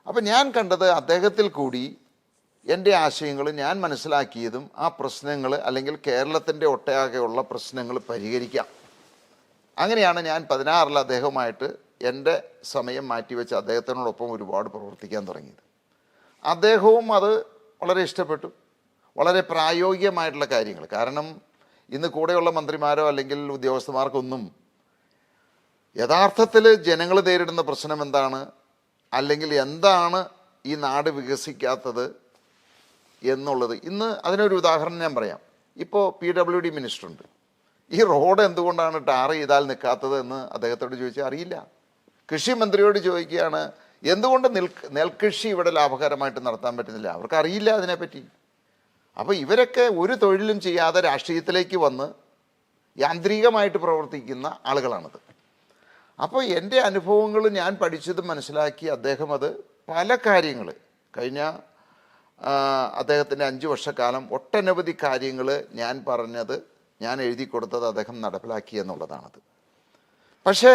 അപ്പം ഞാൻ കണ്ടത് അദ്ദേഹത്തിൽ കൂടി എൻ്റെ ആശയങ്ങൾ, ഞാൻ മനസ്സിലാക്കിയതും ആ പ്രശ്നങ്ങൾ അല്ലെങ്കിൽ കേരളത്തിൻ്റെ ഒട്ടയാകെയുള്ള പ്രശ്നങ്ങൾ പരിഹരിക്കാം. അങ്ങനെയാണ് ഞാൻ 2016 അദ്ദേഹവുമായിട്ട് എൻ്റെ സമയം മാറ്റിവെച്ച് അദ്ദേഹത്തിനോടൊപ്പം ഒരുപാട് പ്രവർത്തിക്കാൻ തുടങ്ങിയത്. അദ്ദേഹവും അത് വളരെ ഇഷ്ടപ്പെട്ടു. വളരെ പ്രായോഗികമായിട്ടുള്ള കാര്യങ്ങൾ, കാരണം ഇന്ന് കൂടെയുള്ള മന്ത്രിമാരോ അല്ലെങ്കിൽ ഉദ്യോഗസ്ഥന്മാർക്കൊന്നും യഥാർത്ഥത്തിൽ ജനങ്ങൾ നേരിടുന്ന പ്രശ്നം എന്താണ്, അല്ലെങ്കിൽ എന്താണ് ഈ നാട് വികസിക്കാത്തത് എന്നുള്ളത്. ഇന്ന് അതിനൊരു ഉദാഹരണം ഞാൻ പറയാം. ഇപ്പോൾ PWD മിനിസ്റ്ററുണ്ട്. ഈ റോഡ് എന്തുകൊണ്ടാണ് ടാർ ചെയ്താൽ നിൽക്കാത്തത് എന്ന് അദ്ദേഹത്തോട് ചോദിച്ചാൽ അറിയില്ല. കൃഷി മന്ത്രിയോട് ചോദിക്കുകയാണ് എന്തുകൊണ്ട് നെൽകൃഷി ഇവിടെ ലാഭകരമായിട്ട് നടത്താൻ പറ്റുന്നില്ല, അവർക്ക് അറിയില്ല അതിനെപ്പറ്റി. അപ്പോൾ ഇവരൊക്കെ ഒരു തൊഴിലും ചെയ്യാതെ രാഷ്ട്രീയത്തിലേക്ക് വന്ന് യാന്ത്രികമായിട്ട് പ്രവർത്തിക്കുന്ന ആളുകളാണിത്. അപ്പോൾ എൻ്റെ അനുഭവങ്ങൾ ഞാൻ പഠിച്ചതും മനസ്സിലാക്കി അദ്ദേഹം അത് പല കാര്യങ്ങൾ കഴിഞ്ഞ അദ്ദേഹത്തിൻ്റെ 5 വർഷക്കാലം ഒട്ടനവധി കാര്യങ്ങൾ ഞാൻ പറഞ്ഞത്, ഞാൻ എഴുതി കൊടുത്തത് അദ്ദേഹം നടപ്പിലാക്കി എന്നുള്ളതാണത്. പക്ഷേ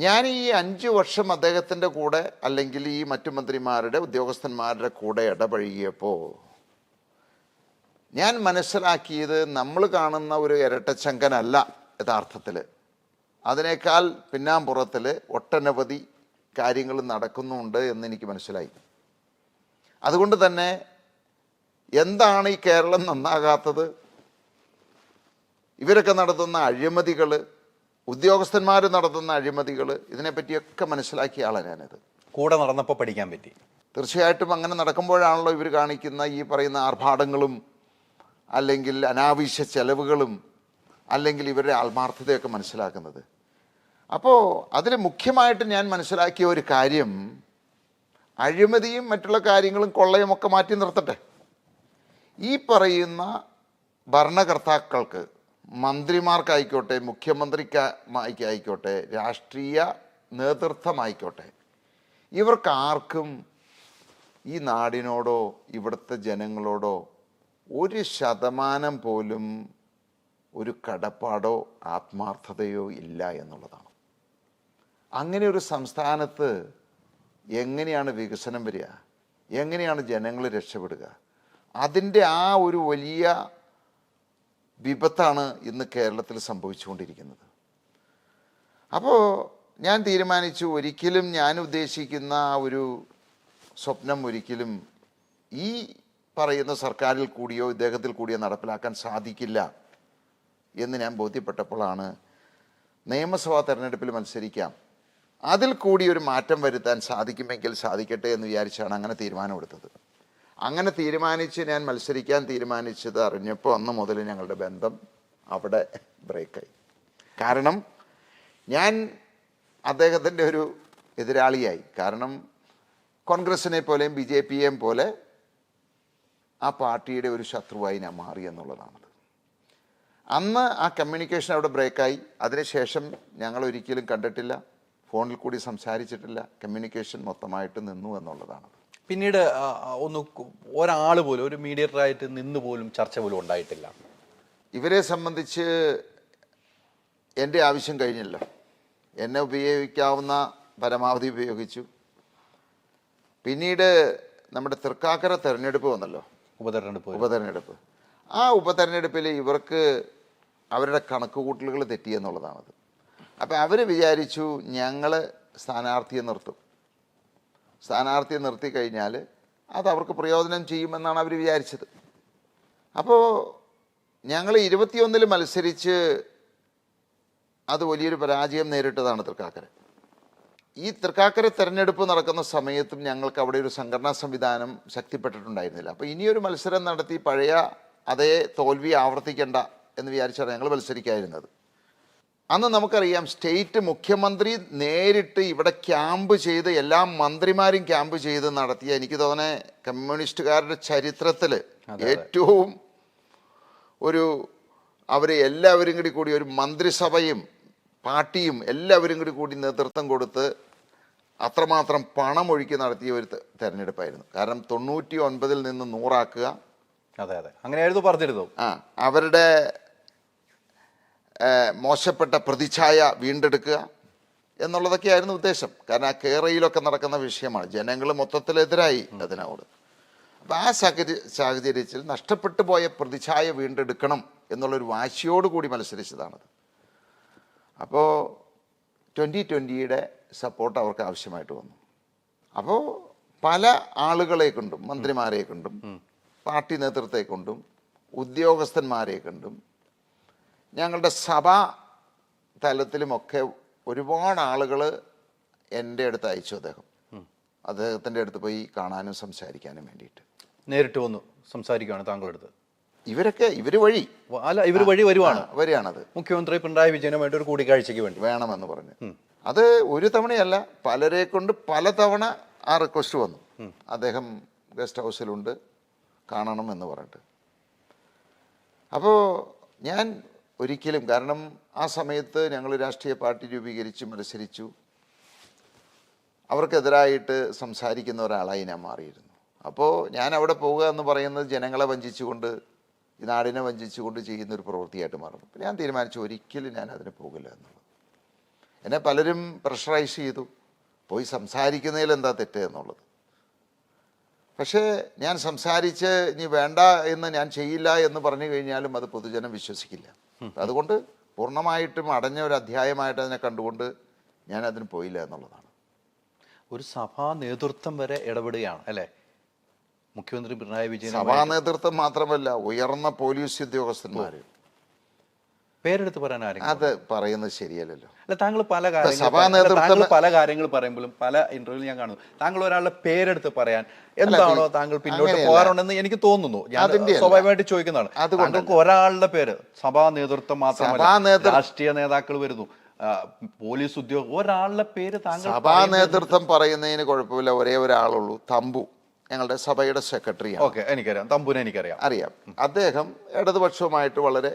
ഞാൻ ഈ 5 വർഷം അദ്ദേഹത്തിൻ്റെ കൂടെ അല്ലെങ്കിൽ ഈ മറ്റു മന്ത്രിമാരുടെ ഉദ്യോഗസ്ഥന്മാരുടെ കൂടെ ഇടപഴകിയപ്പോൾ ഞാൻ മനസ്സിലാക്കിയത് നമ്മൾ കാണുന്ന ഒരു ഇരട്ടച്ചങ്കനല്ല യഥാർത്ഥത്തിൽ. അതിനേക്കാൾ പിന്നാമ്പുറത്തിൽ ഒട്ടനവധി കാര്യങ്ങൾ നടക്കുന്നുണ്ട് എന്നെനിക്ക് മനസ്സിലായി. അതുകൊണ്ട് തന്നെ എന്താണ് ഈ കേരളം നന്നാകാത്തത്, ഇവരൊക്കെ നടത്തുന്ന അഴിമതികൾ, ഉദ്യോഗസ്ഥന്മാർ നടത്തുന്ന അഴിമതികൾ, ഇതിനെപ്പറ്റിയൊക്കെ മനസ്സിലാക്കിയ ആളാണ് ഞാനത്. കൂടെ നടന്നപ്പോൾ പഠിക്കാൻ പറ്റി. തീർച്ചയായിട്ടും അങ്ങനെ നടക്കുമ്പോഴാണല്ലോ ഇവർ കാണിക്കുന്ന ഈ പറയുന്ന ആർഭാടങ്ങളും അല്ലെങ്കിൽ അനാവശ്യ ചെലവുകളും അല്ലെങ്കിൽ ഇവരുടെ ആത്മാർത്ഥതയൊക്കെ മനസ്സിലാക്കുന്നത്. അപ്പോൾ അതിൽ മുഖ്യമായിട്ട് ഞാൻ മനസ്സിലാക്കിയ ഒരു കാര്യം, അഴിമതിയും മറ്റുള്ള കാര്യങ്ങളും കൊള്ളയും ഒക്കെ മാറ്റി നിർത്തട്ടെ. ഈ പറയുന്ന ഭരണകർത്താക്കൾക്ക്, മന്ത്രിമാർക്കായിക്കോട്ടെ, മുഖ്യമന്ത്രിക്കായിക്കോട്ടെ, രാഷ്ട്രീയ നേതൃത്വമായിക്കോട്ടെ, ഇവർക്കാർക്കും ഈ നാടിനോടോ ഇവിടുത്തെ ജനങ്ങളോടോ 1% പോലും ഒരു കടപ്പാടോ ആത്മാർത്ഥതയോ ഇല്ല എന്നുള്ളതാണ്. അങ്ങനെ ഒരു സംസ്ഥാനത്ത് എങ്ങനെയാണ് വികസനം വരിക, എങ്ങനെയാണ് ജനങ്ങൾ രക്ഷപ്പെടുക? അതിൻ്റെ ആ ഒരു വലിയ വിപത്താണ് ഇന്ന് കേരളത്തിൽ സംഭവിച്ചുകൊണ്ടിരിക്കുന്നത്. അപ്പോൾ ഞാൻ തീരുമാനിച്ചു, ഒരിക്കലും ഞാൻ ഉദ്ദേശിക്കുന്ന ആ ഒരു സ്വപ്നം ഒരിക്കലും ഈ പറയുന്ന സർക്കാരിൽ കൂടിയോ ഇദ്ദേഹത്തിൽ കൂടിയോ നടപ്പിലാക്കാൻ സാധിക്കില്ല എന്ന് ഞാൻ ബോധ്യപ്പെട്ടപ്പോഴാണ് നിയമസഭാ തെരഞ്ഞെടുപ്പിൽ മത്സരിക്കാം, അതിൽ കൂടി ഒരു മാറ്റം വരുത്താൻ സാധിക്കുമെങ്കിൽ സാധിക്കട്ടെ എന്ന് വിചാരിച്ചാണ് അങ്ങനെ തീരുമാനമെടുത്തത്. അങ്ങനെ തീരുമാനിച്ച് ഞാൻ മത്സരിക്കാൻ തീരുമാനിച്ചത് അറിഞ്ഞപ്പോൾ അന്ന് മുതൽ ഞങ്ങളുടെ ബന്ധം അവിടെ ബ്രേക്കായി. കാരണം ഞാൻ അദ്ദേഹത്തിൻ്റെ ഒരു എതിരാളിയായി. കാരണം കോൺഗ്രസിനെ പോലെയും BJP പോലെ ആ പാർട്ടിയുടെ ഒരു ശത്രുവായി ഞാൻ മാറി എന്നുള്ളതാണത്. അന്ന് ആ കമ്മ്യൂണിക്കേഷൻ അവിടെ ബ്രേക്കായി. അതിനുശേഷം ഞങ്ങൾ ഒരിക്കലും കണ്ടിട്ടില്ല, ഫോണിൽ കൂടി സംസാരിച്ചിട്ടില്ല, കമ്മ്യൂണിക്കേഷൻ മൊത്തമായിട്ട് നിന്നു എന്നുള്ളതാണത്. പിന്നീട് ഒരാൾ പോലും ഒരു മീഡിയേറ്ററായിട്ട് നിന്ന് പോലും ചർച്ച പോലും ഉണ്ടായിട്ടില്ല. ഇവരെ സംബന്ധിച്ച് എൻ്റെ ആവശ്യം കഴിഞ്ഞല്ലോ. എന്നെ ഉപയോഗിക്കാവുന്ന പരമാവധി ഉപയോഗിച്ചു. പിന്നീട് നമ്മുടെ തൃക്കാക്കര തെരഞ്ഞെടുപ്പ് വന്നല്ലോ, ഉപതെരഞ്ഞെടുപ്പ്. ആ ഉപതെരഞ്ഞെടുപ്പിൽ ഇവർക്ക് അവരുടെ കണക്കുകൂട്ടലുകൾ തെറ്റിയെന്നുള്ളതാണത്. അപ്പം അവർ വിചാരിച്ചു ഞങ്ങൾ സ്ഥാനാർത്ഥിയെ നിർത്തും, സ്ഥാനാർത്ഥിയെ നിർത്തി കഴിഞ്ഞാൽ അത് അവർക്ക് പ്രയോജനം ചെയ്യുമെന്നാണ് അവർ വിചാരിച്ചത്. അപ്പോൾ ഞങ്ങൾ 21 മത്സരിച്ച് അത് വലിയൊരു പരാജയം നേരിട്ടതാണ് തൃക്കാക്കര. ഈ തൃക്കാക്കര തെരഞ്ഞെടുപ്പ് നടക്കുന്ന സമയത്തും ഞങ്ങൾക്ക് അവിടെ ഒരു സംഘടനാ സംവിധാനം ശക്തിപ്പെട്ടിട്ടുണ്ടായിരുന്നില്ല. അപ്പോൾ ഇനിയൊരു മത്സരം നടത്തി പഴയ അതേ തോൽവി ആവർത്തിക്കേണ്ട എന്ന് വിചാരിച്ചാണ് ഞങ്ങൾ മത്സരിക്കാതിരുന്നത്. അന്ന് നമുക്കറിയാം, സ്റ്റേറ്റ് മുഖ്യമന്ത്രി നേരിട്ട് ഇവിടെ ക്യാമ്പ് ചെയ്ത് എല്ലാ മന്ത്രിമാരും ക്യാമ്പ് ചെയ്ത് നടത്തിയ, എനിക്ക് തോന്നുന്നത് കമ്മ്യൂണിസ്റ്റുകാരുടെ ചരിത്രത്തിൽ ഏറ്റവും അവർ എല്ലാവരും കൂടി ഒരു മന്ത്രിസഭയും പാർട്ടിയും എല്ലാവരും കൂടി നേതൃത്വം കൊടുത്ത് അത്രമാത്രം പണമൊഴുക്കി നടത്തിയ ഒരു തെരഞ്ഞെടുപ്പായിരുന്നു. കാരണം 99 നിന്ന് 100 ആക്കുക. അതെ അതെ, അങ്ങനെയായിരുന്നു പറഞ്ഞിരുന്നു. അവരുടെ മോശപ്പെട്ട പ്രതിച്ഛായ വീണ്ടെടുക്കുക എന്നുള്ളതൊക്കെയായിരുന്നു ഉദ്ദേശം. കാരണം ആ കേരളയിലൊക്കെ നടക്കുന്ന വിഷയമാണ്, ജനങ്ങൾ മൊത്തത്തിലെതിരായി അതിനോട്. അപ്പം ആ സാഹചര്യത്തിൽ നഷ്ടപ്പെട്ടു പോയ പ്രതിച്ഛായ വീണ്ടെടുക്കണം എന്നുള്ളൊരു വാശിയോടുകൂടി മത്സരിച്ചതാണത്. അപ്പോൾ 2020 സപ്പോർട്ട് അവർക്ക് ആവശ്യമായിട്ട് വന്നു. അപ്പോൾ പല ആളുകളെ കൊണ്ടും, മന്ത്രിമാരെ കൊണ്ടും, പാർട്ടി നേതൃത്വത്തെ കൊണ്ടും, ഉദ്യോഗസ്ഥന്മാരെ കൊണ്ടും, ഞങ്ങളുടെ സഭാ തലത്തിലുമൊക്കെ ഒരുപാട് ആളുകൾ എൻ്റെ അടുത്ത് അയച്ചു. അദ്ദേഹത്തിൻ്റെ അടുത്ത് പോയി കാണാനും സംസാരിക്കാനും വേണ്ടിയിട്ട് നേരിട്ട് വന്നു സംസാരിക്കുകയാണ് താങ്കളുടെ അടുത്ത്. ഇവർ വഴി വരികയാണത് മുഖ്യമന്ത്രി പിണറായി വിജയനുമായിട്ട് ഒരു കൂടിക്കാഴ്ചയ്ക്ക് വേണ്ടി വേണമെന്ന് പറഞ്ഞു. അത് ഒരു തവണയല്ല, പലരെ കൊണ്ട് പലതവണ ആ റിക്വസ്റ്റ് വന്നു. അദ്ദേഹം ഗസ്റ്റ് ഹൗസിലുണ്ട്, കാണണമെന്ന് പറഞ്ഞിട്ട്. അപ്പോൾ ഞാൻ ഒരിക്കലും, കാരണം ആ സമയത്ത് ഞങ്ങൾ രാഷ്ട്രീയ പാർട്ടി രൂപീകരിച്ച് മത്സരിച്ചു, അവർക്കെതിരായിട്ട് സംസാരിക്കുന്ന ഒരാളായി ഞാൻ മാറിയിരുന്നു. അപ്പോൾ ഞാൻ അവിടെ പോവുക എന്ന് പറയുന്നത് ജനങ്ങളെ വഞ്ചിച്ചുകൊണ്ട്, ഈ നാടിനെ വഞ്ചിച്ചുകൊണ്ട് ചെയ്യുന്നൊരു പ്രവൃത്തിയായിട്ട് മാറും. അപ്പോൾ ഞാൻ തീരുമാനിച്ചു ഒരിക്കലും ഞാൻ അതിന് പോകില്ല എന്നുള്ളത്. എന്നെ പലരും പ്രഷറൈസ് ചെയ്തു, പോയി സംസാരിക്കുന്നതിൽ എന്താ തെറ്റ് എന്നുള്ളത്. പക്ഷേ ഞാൻ സംസാരിച്ച് ഇനി വേണ്ട എന്ന് ഞാൻ ചെയ്യില്ല എന്ന് പറഞ്ഞു കഴിഞ്ഞാലും അത് പൊതുജനം വിശ്വസിക്കില്ല. അതുകൊണ്ട് പൂർണ്ണമായിട്ടും അടഞ്ഞ ഒരു അധ്യായമായിട്ട് അതിനെ കണ്ടുകൊണ്ട് ഞാൻ അതിന് പോയില്ല എന്നുള്ളതാണ്. ഒരു സഭാ നേതൃത്വം വരെ ഇടപെടുകയാണ് അല്ലേ മുഖ്യമന്ത്രി പിണറായി വിജയൻ? സഭാ നേതൃത്വം മാത്രമല്ല, ഉയർന്ന പോലീസ് ഉദ്യോഗസ്ഥന്മാർ. പേരെടുത്ത് പറയാൻ ആരെങ്കിലും? അത് പറയുന്നത് ശരിയല്ലല്ലോ. അല്ല, താങ്കൾ പല കാര്യങ്ങൾ പറയുമ്പോഴും പല ഇന്റർവ്യൂവിൽ ഞാൻ കാണുന്നു, താങ്കൾ ഒരാളുടെ പേരെടുത്ത് പറയാൻ എന്താണോ താങ്കൾ പിന്നോട്ട് പോകാറുണ്ടെന്ന് എനിക്ക് തോന്നുന്നു. ഞാൻ സ്വാഭാവികമായിട്ട് ചോദിക്കുന്നതാണ്. താങ്കൾക്ക് ഒരാളുടെ പേര്, സഭാ നേതൃത്വം മാത്രമല്ല, രാഷ്ട്രീയ നേതാക്കൾ വരുന്നു, പോലീസ് ഉദ്യോഗം, ഒരാളുടെ പേര് താങ്കൾ സഭാ നേതൃത്വം പറയുന്നതിന് കുഴപ്പമില്ല. ഒരേ ഒരാളുള്ളൂ, തമ്പു, ഞങ്ങളുടെ സഭയുടെ സെക്രട്ടറിയാണ്. ഓക്കെ, എനിക്കറിയാം, തമ്പുനെ അറിയാം. അദ്ദേഹം ഇടതുപക്ഷവുമായിട്ട് വളരെ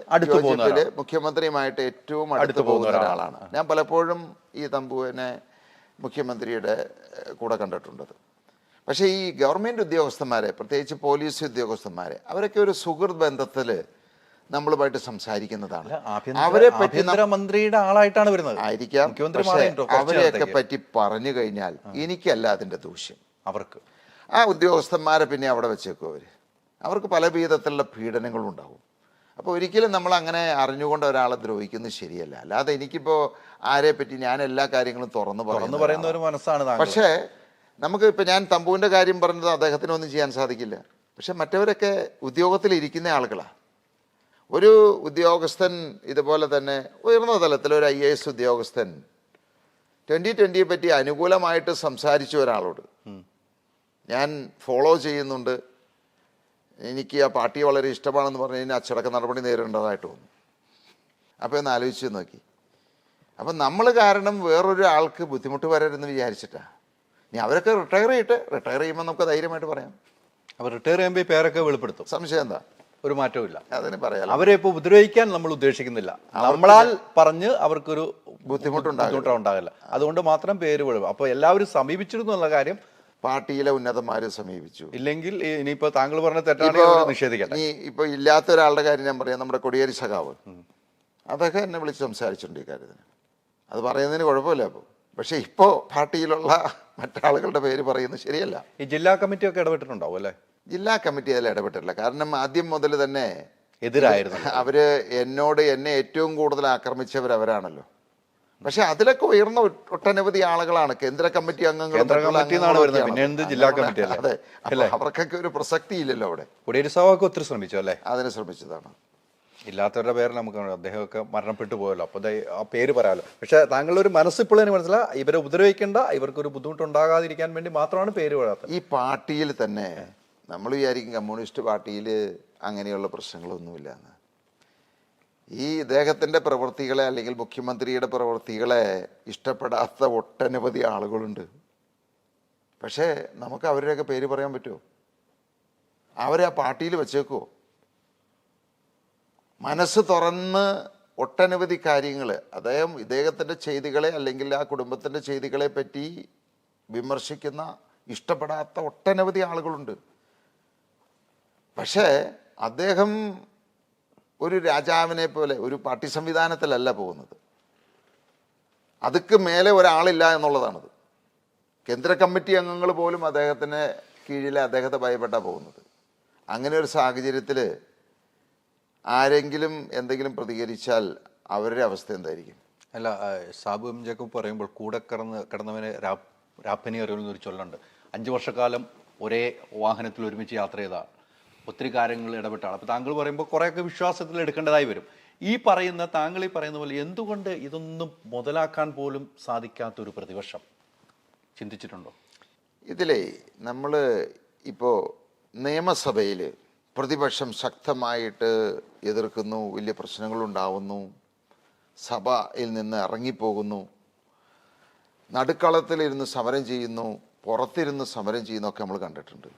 മുഖ്യമന്ത്രിയുമായിട്ട് ഏറ്റവും അടുത്ത് പോകുന്ന ഒരാളാണ്. ഞാൻ പലപ്പോഴും ഈ തമ്പുവിനെ മുഖ്യമന്ത്രിയുടെ കൂടെ കണ്ടിട്ടുണ്ട്. പക്ഷേ ഈ ഗവൺമെൻറ് ഉദ്യോഗസ്ഥന്മാരെ, പ്രത്യേകിച്ച് പോലീസ് ഉദ്യോഗസ്ഥന്മാരെ, അവരൊക്കെ ഒരു സുഹൃത്ത് ബന്ധത്തിൽ നമ്മളുമായിട്ട് സംസാരിക്കുന്നതാണ്. അവരെ പറ്റി മന്ത്രിയുടെ ആളായിട്ടാണ് വരുന്നത് ആയിരിക്കാം. അവരെയൊക്കെ പറ്റി പറഞ്ഞു കഴിഞ്ഞാൽ എനിക്കല്ല അതിൻ്റെ ദൂഷ്യം, അവർക്ക്. ആ ഉദ്യോഗസ്ഥന്മാരെ പിന്നെ അവിടെ വെച്ചേക്കും അവർ. അവർക്ക് പല വിധത്തിലുള്ള പീഡനങ്ങളും ഉണ്ടാവും. അപ്പോൾ ഒരിക്കലും നമ്മൾ അങ്ങനെ അറിഞ്ഞുകൊണ്ട് ഒരാളെ ദ്രോഹിക്കുന്നത് ശരിയല്ല. അല്ലാതെ എനിക്കിപ്പോൾ ആരെ പറ്റി ഞാൻ എല്ലാ കാര്യങ്ങളും തുറന്നു പറയുന്ന ഒരു മനസ്സാണ് താങ്കൾ. പക്ഷേ നമുക്ക് ഇപ്പം ഞാൻ തമ്പുവിൻ്റെ കാര്യം പറഞ്ഞത് അദ്ദേഹത്തിനൊന്നും ചെയ്യാൻ സാധിക്കില്ല. പക്ഷെ മറ്റവരൊക്കെ ഉദ്യോഗത്തിലിരിക്കുന്ന ആളുകളാണ്. ഒരു ഉദ്യോഗസ്ഥൻ ഇതുപോലെ തന്നെ ഉയർന്ന തലത്തിൽ ഒരു IAS ഉദ്യോഗസ്ഥൻ 2020 പറ്റി അനുകൂലമായിട്ട് സംസാരിച്ച ഒരാളോട് ഞാൻ ഫോളോ ചെയ്യുന്നുണ്ട്, എനിക്ക് ആ പാർട്ടി വളരെ ഇഷ്ടമാണെന്ന് പറഞ്ഞു കഴിഞ്ഞാൽ അച്ചടക്ക നടപടി നേരിടേണ്ടതായിട്ട് വന്നു. അപ്പോൾ ഒന്ന് ആലോചിച്ച് നോക്കി. അപ്പം നമ്മൾ കാരണം വേറൊരു ആൾക്ക് ബുദ്ധിമുട്ട് വരരുതെന്ന് വിചാരിച്ചിട്ടാണ്. ഇനി അവരൊക്കെ റിട്ടയർ ചെയ്യുമ്പോൾ നമുക്ക് ധൈര്യമായിട്ട് പറയാം. അവർ റിട്ടയർ ചെയ്യുമ്പോൾ ഈ പേരൊക്കെ വെളിപ്പെടുത്തും. സംശയം എന്താ? ഒരു മാറ്റവും ഇല്ല. അതിന് പറയാം. അവരെ ഇപ്പോൾ ഉപദ്രവിക്കാൻ നമ്മൾ ഉദ്ദേശിക്കുന്നില്ല. നമ്മളാൽ പറഞ്ഞ് അവർക്കൊരു ബുദ്ധിമുട്ടുണ്ടാകില്ല. അതുകൊണ്ട് മാത്രം പേര് വെളിപ്പെടും. അപ്പോൾ എല്ലാവരും സമീപിച്ചിരുന്നു എന്നുള്ള കാര്യം പാർട്ടിയിലെ ഉന്നതന്മാരെ സമീപിച്ചു. ഇല്ലെങ്കിൽ ഇനിയിപ്പോൾ താങ്കൾ പറഞ്ഞ തെറ്റാണെങ്കിൽ നിഷേധിക്കട്ടെ. ഇപ്പൊ ഇല്ലാത്ത ഒരാളുടെ കാര്യം ഞാൻ പറയാം. നമ്മുടെ കൊടിയേരി സഖാവ് അതൊക്കെ എന്നെ വിളിച്ച് സംസാരിച്ചിട്ടുണ്ട് ഈ കാര്യത്തിന്. അത് പറയുന്നതിന് കുഴപ്പമില്ല. അപ്പോൾ പക്ഷെ ഇപ്പോൾ പാർട്ടിയിലുള്ള മറ്റാളുകളുടെ പേര് പറയുന്നത് ശരിയല്ല. ഈ ജില്ലാ കമ്മിറ്റി ഒക്കെ ഇടപെട്ടിട്ടുണ്ടാവും അല്ലേ? ജില്ലാ കമ്മിറ്റി അതിൽ ഇടപെട്ടില്ല. കാരണം ആദ്യം മുതൽ തന്നെ എതിരായിരുന്നു. അവര് എന്നെ ഏറ്റവും കൂടുതൽ ആക്രമിച്ചവരവരാണല്ലോ. പക്ഷെ അതിലൊക്കെ ഉയർന്ന ഒട്ടനവധി ആളുകളാണ് കേന്ദ്ര കമ്മിറ്റി അംഗങ്ങളും. അതെ, അവർക്കൊക്കെ ഒരു പ്രസക്തി ഇല്ലല്ലോ അവിടെ. കൊടിയേരി സഖാവൊക്കെ ഒത്തിരി ശ്രമിച്ചു അല്ലേ? അതിന് ശ്രമിച്ചതാണ്. ഇല്ലാത്തവരുടെ പേര് നമുക്ക് അദ്ദേഹമൊക്കെ മരണപ്പെട്ടു പോയല്ലോ. അപ്പോൾ ആ പേര് പറയാമല്ലോ. പക്ഷെ താങ്കളുടെ ഒരു മനസ്സിപ്പോൾ എനിക്ക് മനസ്സിലായി, ഇവരെ ഉപദ്രവിക്കേണ്ട, ഇവർക്കൊരു ബുദ്ധിമുട്ടുണ്ടാകാതിരിക്കാൻ വേണ്ടി മാത്രമാണ് പേര് പറയാത്തത്. ഈ പാർട്ടിയിൽ തന്നെ നമ്മൾ വിചാരിക്കും കമ്മ്യൂണിസ്റ്റ് പാർട്ടിയിൽ അങ്ങനെയുള്ള പ്രശ്നങ്ങളൊന്നുമില്ല എന്ന്. ഈ ഇദ്ദേഹത്തിൻ്റെ പ്രവൃത്തികളെ അല്ലെങ്കിൽ മുഖ്യമന്ത്രിയുടെ പ്രവൃത്തികളെ ഇഷ്ടപ്പെടാത്ത ഒട്ടനവധി ആളുകളുണ്ട്. പക്ഷേ നമുക്ക് അവരുടെയൊക്കെ പേര് പറയാൻ പറ്റുമോ? അവരെ ആ പാർട്ടിയിൽ വെച്ചേക്കുമോ? മനസ്സ് തുറന്ന് ഒട്ടനവധി കാര്യങ്ങൾ ഇദ്ദേഹത്തിൻ്റെ ചെയ്തികളെ അല്ലെങ്കിൽ ആ കുടുംബത്തിൻ്റെ ചെയ്തികളെ പറ്റി വിമർശിക്കുന്ന ഇഷ്ടപ്പെടാത്ത ഒട്ടനവധി ആളുകളുണ്ട്. പക്ഷേ അദ്ദേഹം ഒരു രാജാവിനെ പോലെ ഒരു പാർട്ടി സംവിധാനത്തിലല്ല പോകുന്നത്. അതുക്ക് മേലെ ഒരാളില്ല എന്നുള്ളതാണത്. കേന്ദ്ര കമ്മിറ്റി അംഗങ്ങൾ പോലും അദ്ദേഹത്തിന് കീഴിൽ അദ്ദേഹത്തെ ഭയപ്പെട്ടാണ് പോകുന്നത്. അങ്ങനെ ഒരു സാഹചര്യത്തിൽ ആരെങ്കിലും എന്തെങ്കിലും പ്രതികരിച്ചാൽ അവരുടെ അവസ്ഥ എന്തായിരിക്കും? അല്ല, സാബു എം ജേക്കബ് പറയുമ്പോൾ കൂടെ കിടന്നവനെ രാപ്പനി അറിയുന്നൊരു ചൊല്ലുണ്ട്. 5 വർഷക്കാലം ഒരേ വാഹനത്തിൽ ഒരുമിച്ച് യാത്ര ചെയ്തതാണ്, ഒത്തിരി കാര്യങ്ങൾ ഇടപെട്ടാണ്. അപ്പോൾ താങ്കൾ പറയുമ്പോൾ കുറേയൊക്കെ വിശ്വാസത്തിൽ എടുക്കേണ്ടതായി വരും. താങ്കൾ ഈ പറയുന്ന പോലെ എന്തുകൊണ്ട് ഇതൊന്നും മുതലാക്കാൻ പോലും സാധിക്കാത്തൊരു പ്രതിപക്ഷം ചിന്തിച്ചിട്ടുണ്ടോ? ഇതിലേ നമ്മൾ ഇപ്പോൾ നിയമസഭയിൽ പ്രതിപക്ഷം ശക്തമായിട്ട് എതിർക്കുന്നു, വലിയ പ്രശ്നങ്ങളുണ്ടാവുന്നു, സഭയിൽ നിന്ന് ഇറങ്ങിപ്പോകുന്നു, നടുക്കളത്തിലിരുന്ന് സമരം ചെയ്യുന്നു, പുറത്തിരുന്ന് സമരം ചെയ്യുന്നതൊക്കെ നമ്മൾ കണ്ടിട്ടുണ്ട്.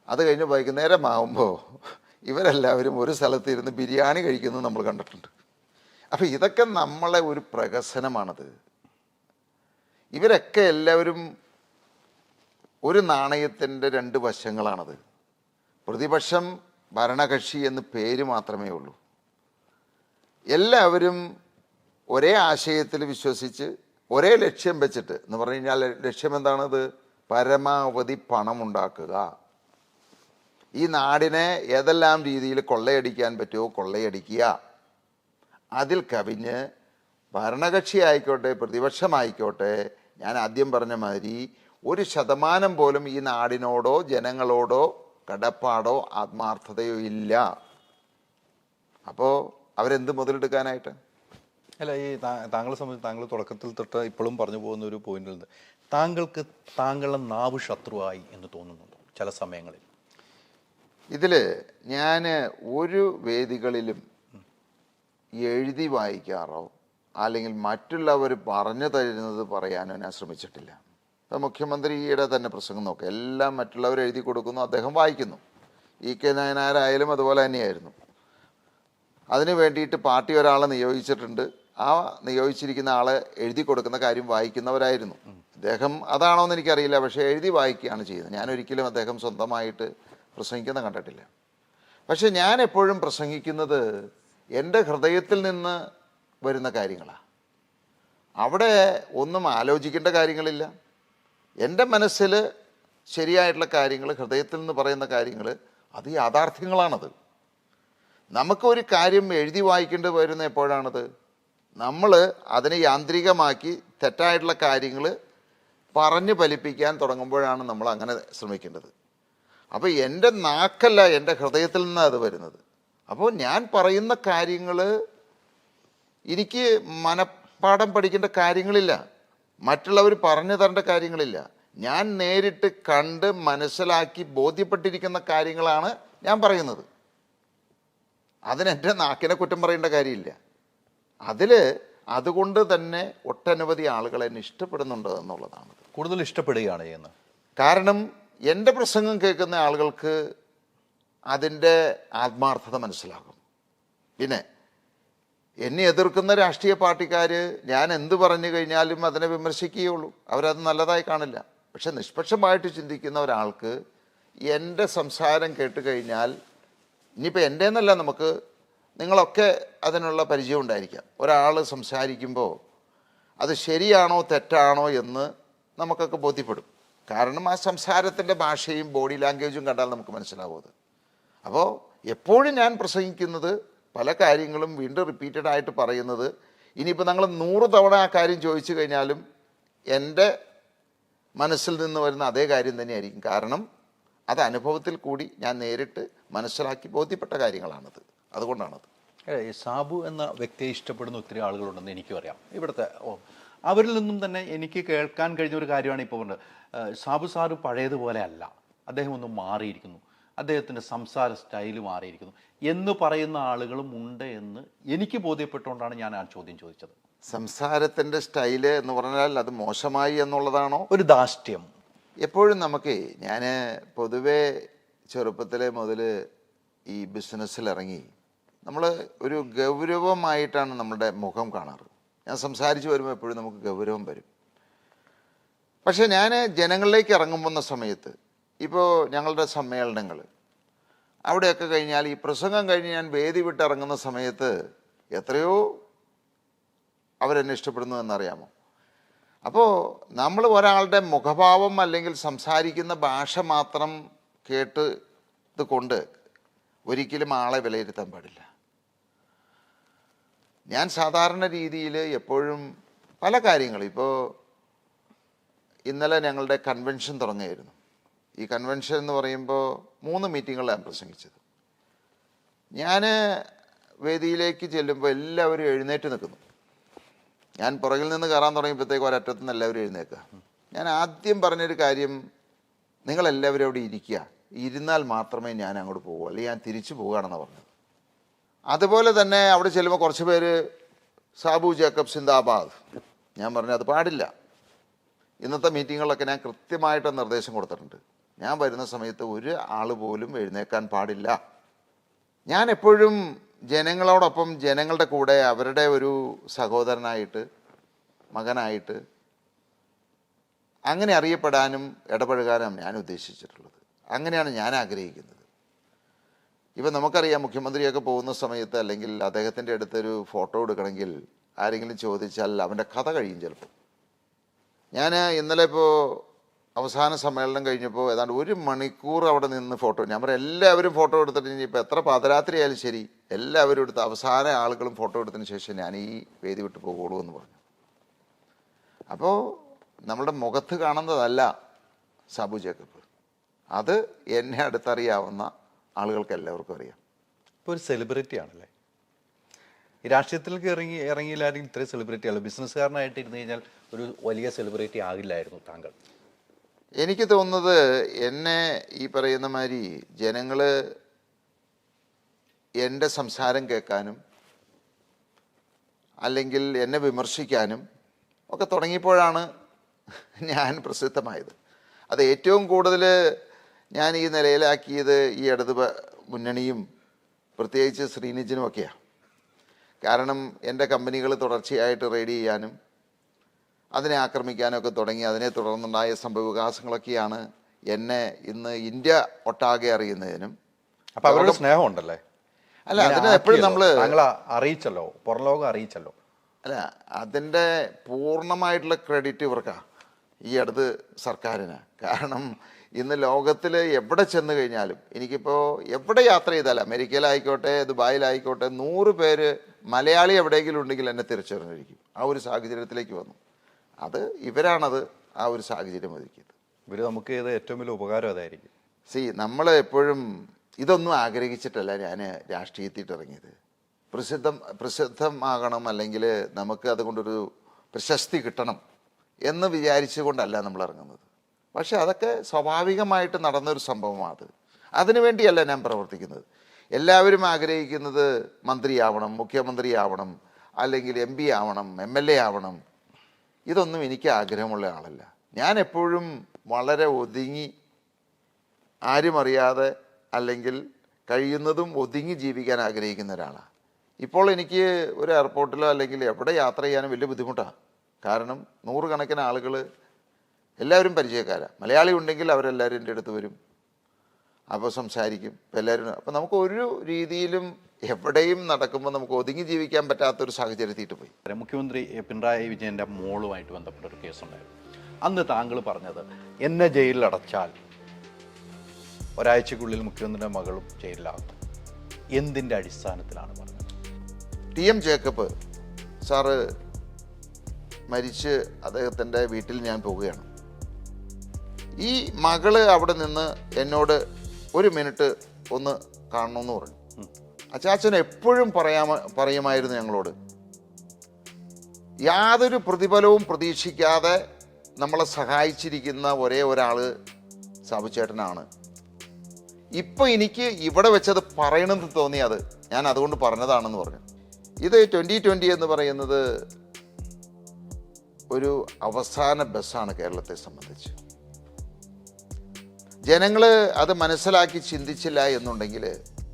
അത് കഴിഞ്ഞ് വൈകുന്നേരമാകുമ്പോൾ ഇവരെല്ലാവരും ഒരു സ്ഥലത്തിരുന്ന് ബിരിയാണി കഴിക്കുന്നത് നമ്മൾ കണ്ടിട്ടുണ്ട്. അപ്പോൾ ഇതൊക്കെ നമ്മളെ ഒരു പ്രഹസനമാണത്. ഇവരൊക്കെ എല്ലാവരും ഒരു നാണയത്തിൻ്റെ 2 വശങ്ങളാണത്. പ്രതിപക്ഷം ഭരണകക്ഷി എന്ന് പേര് മാത്രമേ ഉള്ളൂ. എല്ലാവരും ഒരേ ആശയത്തിൽ വിശ്വസിച്ച് ഒരേ ലക്ഷ്യം വെച്ചിട്ട് എന്ന് പറഞ്ഞു കഴിഞ്ഞാൽ ലക്ഷ്യം എന്താണത്? പരമാവധി പണമുണ്ടാക്കുക. ഈ നാടിനെ ഏതെല്ലാം രീതിയിൽ കൊള്ളയടിക്കാൻ പറ്റുമോ കൊള്ളയടിക്കുക. അതിൽ കവിഞ്ഞ് ഭരണകക്ഷി ആയിക്കോട്ടെ പ്രതിപക്ഷമായിക്കോട്ടെ, ഞാൻ ആദ്യം പറഞ്ഞ മാതിരി 1% പോലും ഈ നാടിനോടോ ജനങ്ങളോടോ കടപ്പാടോ ആത്മാർത്ഥതയോ ഇല്ല. അപ്പോൾ അവരെന്ത് മുതലെടുക്കാനായിട്ട്? അല്ല, ഈ താങ്കളെ സംബന്ധിച്ച് താങ്കൾ തുടക്കത്തിൽ തൊട്ട് ഇപ്പോഴും പറഞ്ഞു പോകുന്ന ഒരു പോയിന്റുണ്ട്. താങ്കൾക്ക് താങ്കളുടെ നാവ് ശത്രുവായി എന്ന് തോന്നുന്നുണ്ടോ ചില സമയങ്ങളിൽ? ഇതിൽ ഞാൻ ഒരു വേദികളിലും എഴുതി വായിക്കാറോ അല്ലെങ്കിൽ മറ്റുള്ളവർ പറഞ്ഞു തരുന്നത് പറയാനോ ഞാൻ ശ്രമിച്ചിട്ടില്ല. ഇപ്പോൾ മുഖ്യമന്ത്രിയുടെ തന്നെ പ്രസംഗം നോക്കുക, എല്ലാം മറ്റുള്ളവർ എഴുതി കൊടുക്കുന്നു, അദ്ദേഹം വായിക്കുന്നു. EK നായനാരായാലും അതുപോലെ തന്നെയായിരുന്നു. അതിന് വേണ്ടിയിട്ട് പാർട്ടി ഒരാളെ നിയോഗിച്ചിട്ടുണ്ട്. ആ നിയോഗിച്ചിരിക്കുന്ന ആളെ എഴുതി കൊടുക്കുന്ന കാര്യം വായിക്കുന്നവരായിരുന്നു. അദ്ദേഹം അതാണോ എന്ന് എനിക്കറിയില്ല, പക്ഷേ എഴുതി വായിക്കുകയാണ് ചെയ്യുന്നത്. ഞാനൊരിക്കലും അദ്ദേഹം സ്വന്തമായിട്ട് പ്രസംഗിക്കുന്ന കണ്ടിട്ടില്ല. പക്ഷെ ഞാൻ എപ്പോഴും പ്രസംഗിക്കുന്നത് എൻ്റെ ഹൃദയത്തിൽ നിന്ന് വരുന്ന കാര്യങ്ങളാണ്. അവിടെ ഒന്നും ആലോചിക്കേണ്ട കാര്യങ്ങളില്ല. എൻ്റെ മനസ്സിൽ ശരിയായിട്ടുള്ള കാര്യങ്ങൾ, ഹൃദയത്തിൽ നിന്ന് പറയുന്ന കാര്യങ്ങൾ അത് യാഥാർത്ഥ്യങ്ങളാണത്. നമുക്കൊരു കാര്യം എഴുതി വായിക്കേണ്ടി വരുന്ന എപ്പോഴാണത്? നമ്മൾ അതിനെ യാന്ത്രികമാക്കി തെറ്റായിട്ടുള്ള കാര്യങ്ങൾ പറഞ്ഞ് ഫലിപ്പിക്കാൻ തുടങ്ങുമ്പോഴാണ് നമ്മൾ അങ്ങനെ ശ്രമിക്കേണ്ടത്. അപ്പോൾ എൻ്റെ നാക്കല്ല, എൻ്റെ ഹൃദയത്തിൽ നിന്നാണ് അത് വരുന്നത്. അപ്പോൾ ഞാൻ പറയുന്ന കാര്യങ്ങൾ എനിക്ക് മനപ്പാഠം പഠിക്കേണ്ട കാര്യങ്ങളില്ല, മറ്റുള്ളവർ പറഞ്ഞു തരേണ്ട കാര്യങ്ങളില്ല. ഞാൻ നേരിട്ട് കണ്ട് മനസ്സിലാക്കി ബോധ്യപ്പെട്ടിരിക്കുന്ന കാര്യങ്ങളാണ് ഞാൻ പറയുന്നത്. അതിനെൻ്റെ നാക്കിനെ കുറ്റം പറയേണ്ട കാര്യമില്ല. അതുകൊണ്ട് തന്നെ ഒട്ടനവധി ആളുകൾ എന്നെ ഇഷ്ടപ്പെടുന്നുണ്ട് എന്നുള്ളതാണ്. കൂടുതൽ ഇഷ്ടപ്പെടുകയാണ് ചെയ്യുന്നത്. കാരണം എൻ്റെ പ്രസംഗം കേൾക്കുന്ന ആളുകൾക്ക് അതിൻ്റെ ആത്മാർത്ഥത മനസ്സിലാകും. പിന്നെ എന്നെ എതിർക്കുന്ന രാഷ്ട്രീയ പാർട്ടിക്കാർ ഞാൻ എന്ത് പറഞ്ഞു കഴിഞ്ഞാലും അതിനെ വിമർശിക്കുകയുള്ളൂ, അവരത് നല്ലതായി കാണില്ല. പക്ഷെ നിഷ്പക്ഷമായിട്ട് ചിന്തിക്കുന്ന ഒരാൾക്ക് എൻ്റെ സംസാരം കേട്ട് കഴിഞ്ഞാൽ, ഇനിയിപ്പോൾ എൻ്റെ എന്നല്ല, നിങ്ങളൊക്കെ അതിനുള്ള പരിചയം ഉണ്ടായിരിക്കാം. ഒരാൾ സംസാരിക്കുമ്പോൾ അത് ശരിയാണോ തെറ്റാണോ എന്ന് നമുക്കൊക്കെ ബോധ്യപ്പെടും. കാരണം ആ സംസാരത്തിൻ്റെ ഭാഷയും ബോഡി ലാംഗ്വേജും കണ്ടാൽ നമുക്ക് മനസ്സിലാവും അത്. അപ്പോൾ എപ്പോഴും ഞാൻ പ്രസംഗിക്കുന്നത് പല കാര്യങ്ങളും വീണ്ടും റിപ്പീറ്റഡ് ആയിട്ട് പറയുന്നത്, ഇനിയിപ്പോൾ നിങ്ങൾ 100 തവണ ആ കാര്യം ചോദിച്ചു കഴിഞ്ഞാലും എൻ്റെ മനസ്സിൽ നിന്ന് വരുന്ന അതേ കാര്യം തന്നെയായിരിക്കും. കാരണം അത് അനുഭവത്തിൽ കൂടി ഞാൻ നേരിട്ട് മനസ്സിലാക്കി ബോധ്യപ്പെട്ട കാര്യങ്ങളാണത്. അതുകൊണ്ടാണത്. സാബു എന്ന വ്യക്തിയെ ഇഷ്ടപ്പെടുന്ന ഒത്തിരി ആളുകളുണ്ടെന്ന് എനിക്കും അറിയാം. ഇവിടുത്തെ അവരിൽ നിന്നും തന്നെ എനിക്ക് കേൾക്കാൻ കഴിഞ്ഞ ഒരു കാര്യമാണ് ഇപ്പോൾ പറഞ്ഞത്. സാബു സാറ് പഴയതുപോലെ അല്ല, അദ്ദേഹം ഒന്ന് മാറിയിരിക്കുന്നു, അദ്ദേഹത്തിൻ്റെ സംസാര സ്റ്റൈല് മാറിയിരിക്കുന്നു എന്ന് പറയുന്ന ആളുകളും ഉണ്ട് എന്ന് എനിക്ക് ബോധ്യപ്പെട്ടുകൊണ്ടാണ് ഞാൻ ആ ചോദ്യം ചോദിച്ചത്. സംസാരത്തിൻ്റെ സ്റ്റൈല് എന്ന് പറഞ്ഞാൽ അത് മോശമായി എന്നുള്ളതാണോ? ഒരു ധാർഷ്ട്യം. എപ്പോഴും ഞാൻ പൊതുവേ ചെറുപ്പത്തിലെ മുതൽ ഈ ബിസിനസ്സിലിറങ്ങി നമ്മൾ ഒരു ഗൗരവമായിട്ടാണ് നമ്മുടെ മുഖം കാണാറ്. ഞാൻ സംസാരിച്ച് വരുമ്പോൾ എപ്പോഴും നമുക്ക് ഗൗരവം വരും. പക്ഷേ ഞാൻ ജനങ്ങളിലേക്ക് ഇറങ്ങുന്ന സമയത്ത്, ഇപ്പോൾ ഞങ്ങളുടെ സമ്മേളനങ്ങൾ അവിടെയൊക്കെ കഴിഞ്ഞാൽ, ഈ പ്രസംഗം കഴിഞ്ഞ് ഞാൻ വേദി വിട്ട് ഇറങ്ങുന്ന സമയത്ത് എത്രയോ അവരെന്നെ ഇഷ്ടപ്പെടുന്നു എന്നറിയാമോ? അപ്പോൾ നമ്മൾ ഒരാളുടെ മുഖഭാവം അല്ലെങ്കിൽ സംസാരിക്കുന്ന ഭാഷ മാത്രം കേട്ടത് കൊണ്ട് ഒരിക്കലും ആളെ വിലയിരുത്താൻ പാടില്ല. ഞാൻ സാധാരണ രീതിയിൽ എപ്പോഴും പല കാര്യങ്ങളും, ഇപ്പോൾ ഇന്നലെ ഞങ്ങളുടെ കൺവെൻഷൻ തുടങ്ങിയായിരുന്നു. ഈ കൺവെൻഷൻ എന്ന് പറയുമ്പോൾ 3 മീറ്റിങ്ങുകളാണ് പ്രസംഗിച്ചത്. ഞാൻ വേദിയിലേക്ക് ചെല്ലുമ്പോൾ എല്ലാവരും എഴുന്നേറ്റ് നിൽക്കുന്നു. ഞാൻ പുറകിൽ നിന്ന് കയറാൻ തുടങ്ങിയപ്പോഴത്തേക്ക് ഒരറ്റത്തു നിന്ന് എല്ലാവരും എഴുന്നേൽക്കുക. ഞാൻ ആദ്യം പറഞ്ഞൊരു കാര്യം, നിങ്ങളെല്ലാവരും അവിടെ ഇരിക്കുക, ഇരുന്നാൽ മാത്രമേ ഞാൻ അങ്ങോട്ട് പോകൂ, അല്ലെങ്കിൽ ഞാൻ തിരിച്ചു പോകുകയാണെന്ന് പറഞ്ഞത്. അതുപോലെ തന്നെ അവിടെ ചെല്ലുമ്പോൾ കുറച്ച് പേര് സാബു ജേക്കബ് സിന്ദാബാദ്, ഞാൻ പറഞ്ഞു അത് പാടില്ല. ഇന്നത്തെ മീറ്റിങ്ങുകളിലൊക്കെ ഞാൻ കൃത്യമായിട്ട് നിർദ്ദേശം കൊടുത്തിട്ടുണ്ട്. ഞാൻ വരുന്ന സമയത്ത് ഒരു ആൾ പോലും എഴുന്നേൽക്കാൻ പാടില്ല. ഞാൻ എപ്പോഴും ജനങ്ങളോടൊപ്പം, ജനങ്ങളുടെ കൂടെ, അവരുടെ ഒരു സഹോദരനായിട്ട്, മകനായിട്ട് അങ്ങനെ അറിയപ്പെടാനും ഇടപഴകാനും ഞാൻ ഉദ്ദേശിച്ചിട്ടുള്ളത്. അങ്ങനെയാണ് ഞാൻ ആഗ്രഹിക്കുന്നത്. ഇപ്പം നമുക്കറിയാം, മുഖ്യമന്ത്രിയൊക്കെ പോകുന്ന സമയത്ത് അല്ലെങ്കിൽ അദ്ദേഹത്തിൻ്റെ അടുത്തൊരു ഫോട്ടോ എടുക്കണമെങ്കിൽ ആരെങ്കിലും ചോദിച്ചാൽ അവൻ്റെ കഥ കഴിയും ചിലപ്പോൾ. ഞാൻ ഇന്നലെ ഇപ്പോൾ അവസാന സമ്മേളനം കഴിഞ്ഞപ്പോൾ ഏതാണ്ട് 1 മണിക്കൂർ അവിടെ നിന്ന് ഫോട്ടോ, ഞാൻ പറയാം എല്ലാവരും ഫോട്ടോ എടുത്തിട്ട് ഇനിയിപ്പോൾ എത്ര പാതിരാത്രി ആയാലും ശരി എല്ലാവരും എടുത്ത് അവസാന ആളുകളും ഫോട്ടോ എടുത്തതിന് ശേഷം ഞാൻ ഈ വേദി വിട്ട് പോകുള്ളൂ എന്ന് പറഞ്ഞു. അപ്പോൾ നമ്മളുടെ മുഖത്ത് കാണുന്നതല്ല സാബു ജേക്കബ്, അത് എന്നെ അടുത്തറിയാവുന്ന ആളുകൾക്ക് എല്ലാവർക്കും അറിയാം. ഇപ്പോൾ ഒരു സെലിബ്രിറ്റി ആണല്ലേ, ഈ രാഷ്ട്രീയത്തിലേക്ക് ഇറങ്ങിയില്ലായിരുന്നു ഇത്രയും സെലിബ്രിറ്റി അല്ല. ബിസിനസ്സുകാരനായിട്ട് ഇരുന്ന് കഴിഞ്ഞാൽ ഒരു വലിയ സെലിബ്രിറ്റി ആകില്ലായിരുന്നു താങ്കൾ. എനിക്ക് തോന്നുന്നത് എന്നെ ഈ പറയുന്ന മാതിരി ജനങ്ങൾ എൻ്റെ സംസാരം കേൾക്കാനും അല്ലെങ്കിൽ എന്നെ വിമർശിക്കാനും ഒക്കെ തുടങ്ങിയപ്പോഴാണ് ഞാൻ പ്രസിദ്ധമായത്. അത് ഏറ്റവും കൂടുതൽ ഞാൻ ഈ നിലയിലാക്കിയത് ഈ ഇടത് മുന്നണിയും പ്രത്യേകിച്ച് ശ്രീനിജിനും ഒക്കെയാണ്. കാരണം എൻ്റെ കമ്പനികൾ തുടർച്ചയായിട്ട് റെയ്ഡ് ചെയ്യാനും അതിനെ ആക്രമിക്കാനൊക്കെ തുടങ്ങി. അതിനെ തുടർന്നുണ്ടായ സംഭവവികാസങ്ങളൊക്കെയാണ് എന്നെ ഇന്ന് ഇന്ത്യ ഒട്ടാകെ അറിയുന്നതിനും. അപ്പോൾ അവരുടെ സ്നേഹം ഉണ്ടല്ലേ? അല്ല, അതിന് എപ്പോഴും നമ്മൾ അറിയിച്ചല്ലോ, പുറംലോകം അറിയിച്ചല്ലോ. അല്ല, അതിൻ്റെ പൂർണ്ണമായിട്ടുള്ള ക്രെഡിറ്റ് ഇവർക്കാണ്, ഈ അടുത്ത് സർക്കാരിന്. കാരണം ഇന്ന് ലോകത്തിൽ എവിടെ ചെന്ന് കഴിഞ്ഞാലും എനിക്കിപ്പോൾ എവിടെ യാത്ര ചെയ്താലും അമേരിക്കയിലായിക്കോട്ടെ ദുബായിലായിക്കോട്ടെ 100 പേര് മലയാളി എവിടെയെങ്കിലും ഉണ്ടെങ്കിൽ എന്നെ തിരിച്ചറിഞ്ഞിരിക്കും. ആ ഒരു സാഹചര്യത്തിലേക്ക് വന്നു. അത് ഇവരാണത് ആ ഒരു സാഹചര്യം ഒരുക്കിയത്. ഇവർ നമുക്ക് ചെയ്ത ഏറ്റവും വലിയ ഉപകാരം അതായിരിക്കും. നമ്മൾ എപ്പോഴും ഇതൊന്നും ആഗ്രഹിച്ചിട്ടല്ല ഞാൻ രാഷ്ട്രീയത്തിട്ട് ഇറങ്ങിയത്. പ്രസിദ്ധമാകണം അല്ലെങ്കിൽ നമുക്ക് അതുകൊണ്ടൊരു പ്രശസ്തി കിട്ടണം എന്ന് വിചാരിച്ചുകൊണ്ടല്ല നമ്മൾ ഇറങ്ങുന്നത്. പക്ഷെ അതൊക്കെ സ്വാഭാവികമായിട്ട് നടന്നൊരു സംഭവമാണ്. അതിനുവേണ്ടിയല്ല ഞാൻ പ്രവർത്തിക്കുന്നത്. എല്ലാവരും ആഗ്രഹിക്കുന്നത് മന്ത്രിയാവണം, മുഖ്യമന്ത്രിയാവണം, അല്ലെങ്കിൽ MP ആവണം, MLA ആവണം. ഇതൊന്നും എനിക്ക് ആഗ്രഹമുള്ള ആളല്ല. ഞാൻ എപ്പോഴും വളരെ ഒതുങ്ങി, ആരും അറിയാതെ അല്ലെങ്കിൽ കഴിയുന്നതും ഒതുങ്ങി ജീവിക്കാൻ ആഗ്രഹിക്കുന്ന ഒരാളാണ്. ഇപ്പോൾ എനിക്ക് ഒരു എയർപോർട്ടിലോ അല്ലെങ്കിൽ എവിടെ യാത്ര ചെയ്യാനും വലിയ ബുദ്ധിമുട്ടാണ്. കാരണം 100 കണക്കിന് ആളുകൾ എല്ലാവരും പരിചയക്കാരാണ്. മലയാളി ഉണ്ടെങ്കിൽ അവരെല്ലാവരും എൻ്റെ അടുത്ത് വരും, അപ്പോൾ സംസാരിക്കും എല്ലാവരും. അപ്പോൾ നമുക്ക് ഒരു രീതിയിലും എവിടെയും നടക്കുമ്പോൾ നമുക്ക് ഒതുങ്ങി ജീവിക്കാൻ പറ്റാത്തൊരു സാഹചര്യത്തിട്ട് പോയി. മുഖ്യമന്ത്രി പിണറായി വിജയൻ്റെ മോളുമായിട്ട് ബന്ധപ്പെട്ട ഒരു കേസുണ്ടായിരുന്നു. അന്ന് താങ്കൾ പറഞ്ഞത് എന്നെ ജയിലിലടച്ചാൽ ഒരാഴ്ചക്കുള്ളിൽ മുഖ്യമന്ത്രിയുടെ മകളും ജയിലിലാകും. എന്തിൻ്റെ അടിസ്ഥാനത്തിലാണ് പറഞ്ഞത്? TM ജേക്കബ് സാറ് മരിച്ച് അദ്ദേഹത്തിൻ്റെ വീട്ടിൽ ഞാൻ പോവുകയാണ്. ഈ മകള് അവിടെ നിന്ന് എന്നോട് 1 മിനിറ്റ് ഒന്ന് കാണണമെന്ന് പറഞ്ഞു. അച്ചാച്ചൻ എപ്പോഴും പറയുമായിരുന്നു ഞങ്ങളോട്, യാതൊരു പ്രതിഫലവും പ്രതീക്ഷിക്കാതെ നമ്മളെ സഹായിച്ചിരിക്കുന്ന ഒരേ ഒരാൾ സാബുച്ചേട്ടനാണ്. ഇപ്പം എനിക്ക് ഇവിടെ വെച്ചത് പറയണമെന്ന് തോന്നിയത് ഞാൻ അതുകൊണ്ട് പറഞ്ഞതാണെന്ന് പറഞ്ഞു. ഇത് 2020 എന്ന് പറയുന്നത് ഒരു അവസാന ബസ്സാണ് കേരളത്തെ സംബന്ധിച്ച്. ജനങ്ങൾ അത് മനസ്സിലാക്കി ചിന്തിച്ചില്ല എന്നുണ്ടെങ്കിൽ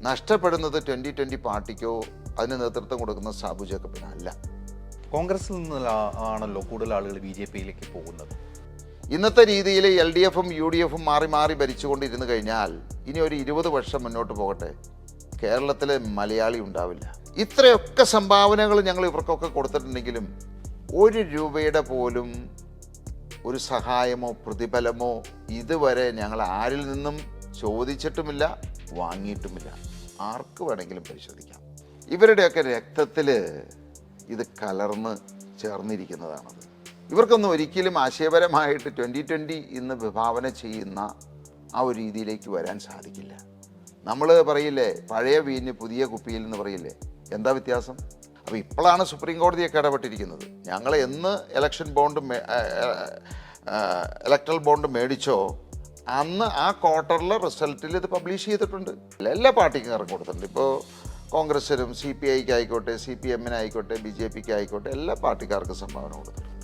നഷ്ടപ്പെടുന്നത് 2020 പാർട്ടിക്കോ അതിന് നേതൃത്വം കൊടുക്കുന്ന സാബു ജേക്കബിനല്ല. കോൺഗ്രസിൽ നിന്ന് ആണല്ലോ കൂടുതൽ ആളുകൾ BJPയിലേക്ക് പോകുന്നത്. ഇന്നത്തെ രീതിയിൽ LDFും UDFും മാറി മാറി ഭരിച്ചുകൊണ്ടിരുന്നു കഴിഞ്ഞാൽ ഇനി ഒരു 20 വർഷം മുന്നോട്ട് പോകട്ടെ, കേരളത്തിലെ മലയാളി ഉണ്ടാവില്ല. ഇത്രയൊക്കെ സംഭാവനകൾ ഞങ്ങൾ ഇവർക്കൊക്കെ കൊടുത്തിട്ടുണ്ടെങ്കിലും 1 രൂപയുടെ പോലും ഒരു സഹായമോ പ്രതിഫലമോ ഇതുവരെ ഞങ്ങൾ ആരിൽ നിന്നും ചോദിച്ചിട്ടുമില്ല, വാങ്ങിയിട്ടുമില്ല. ആർക്ക് വേണമെങ്കിലും പരിശോധിക്കാം. ഇവരുടെയൊക്കെ രക്തത്തിൽ ഇത് കലർന്ന് ചേർന്നിരിക്കുന്നതാണത്. ഇവർക്കൊന്നും ഒരിക്കലും ആശയപരമായിട്ട് 2020 ഇന്ന് വിഭാവന ചെയ്യുന്ന ആ ഒരു രീതിയിലേക്ക് വരാൻ സാധിക്കില്ല. നമ്മൾ പറയില്ലേ പഴയ വീഞ്ഞ് പുതിയ കുപ്പിയിൽ എന്ന് പറയില്ലേ, എന്താ വ്യത്യാസം? അപ്പോൾ ഇപ്പോഴാണ് സുപ്രീം കോടതിയൊക്കെ ഇടപെട്ടിരിക്കുന്നത്. ഞങ്ങൾ എന്ന് ഇലക്ട്രൽ ബോണ്ട് മേടിച്ചോ അന്ന് ആ ക്വാർട്ടറിലെ റിസൾട്ടിൽ ഇത് പബ്ലിഷ് ചെയ്തിട്ടുണ്ട്. എല്ലാ പാർട്ടിക്കാർക്കും കൊടുത്തിട്ടുണ്ട്. ഇപ്പോൾ കോൺഗ്രസിനും CPIക്ക് ആയിക്കോട്ടെ, CPM ആയിക്കോട്ടെ, BJPക്ക് ആയിക്കോട്ടെ, എല്ലാ പാർട്ടിക്കാർക്കും സംഭാവന കൊടുത്തിട്ടുണ്ട്.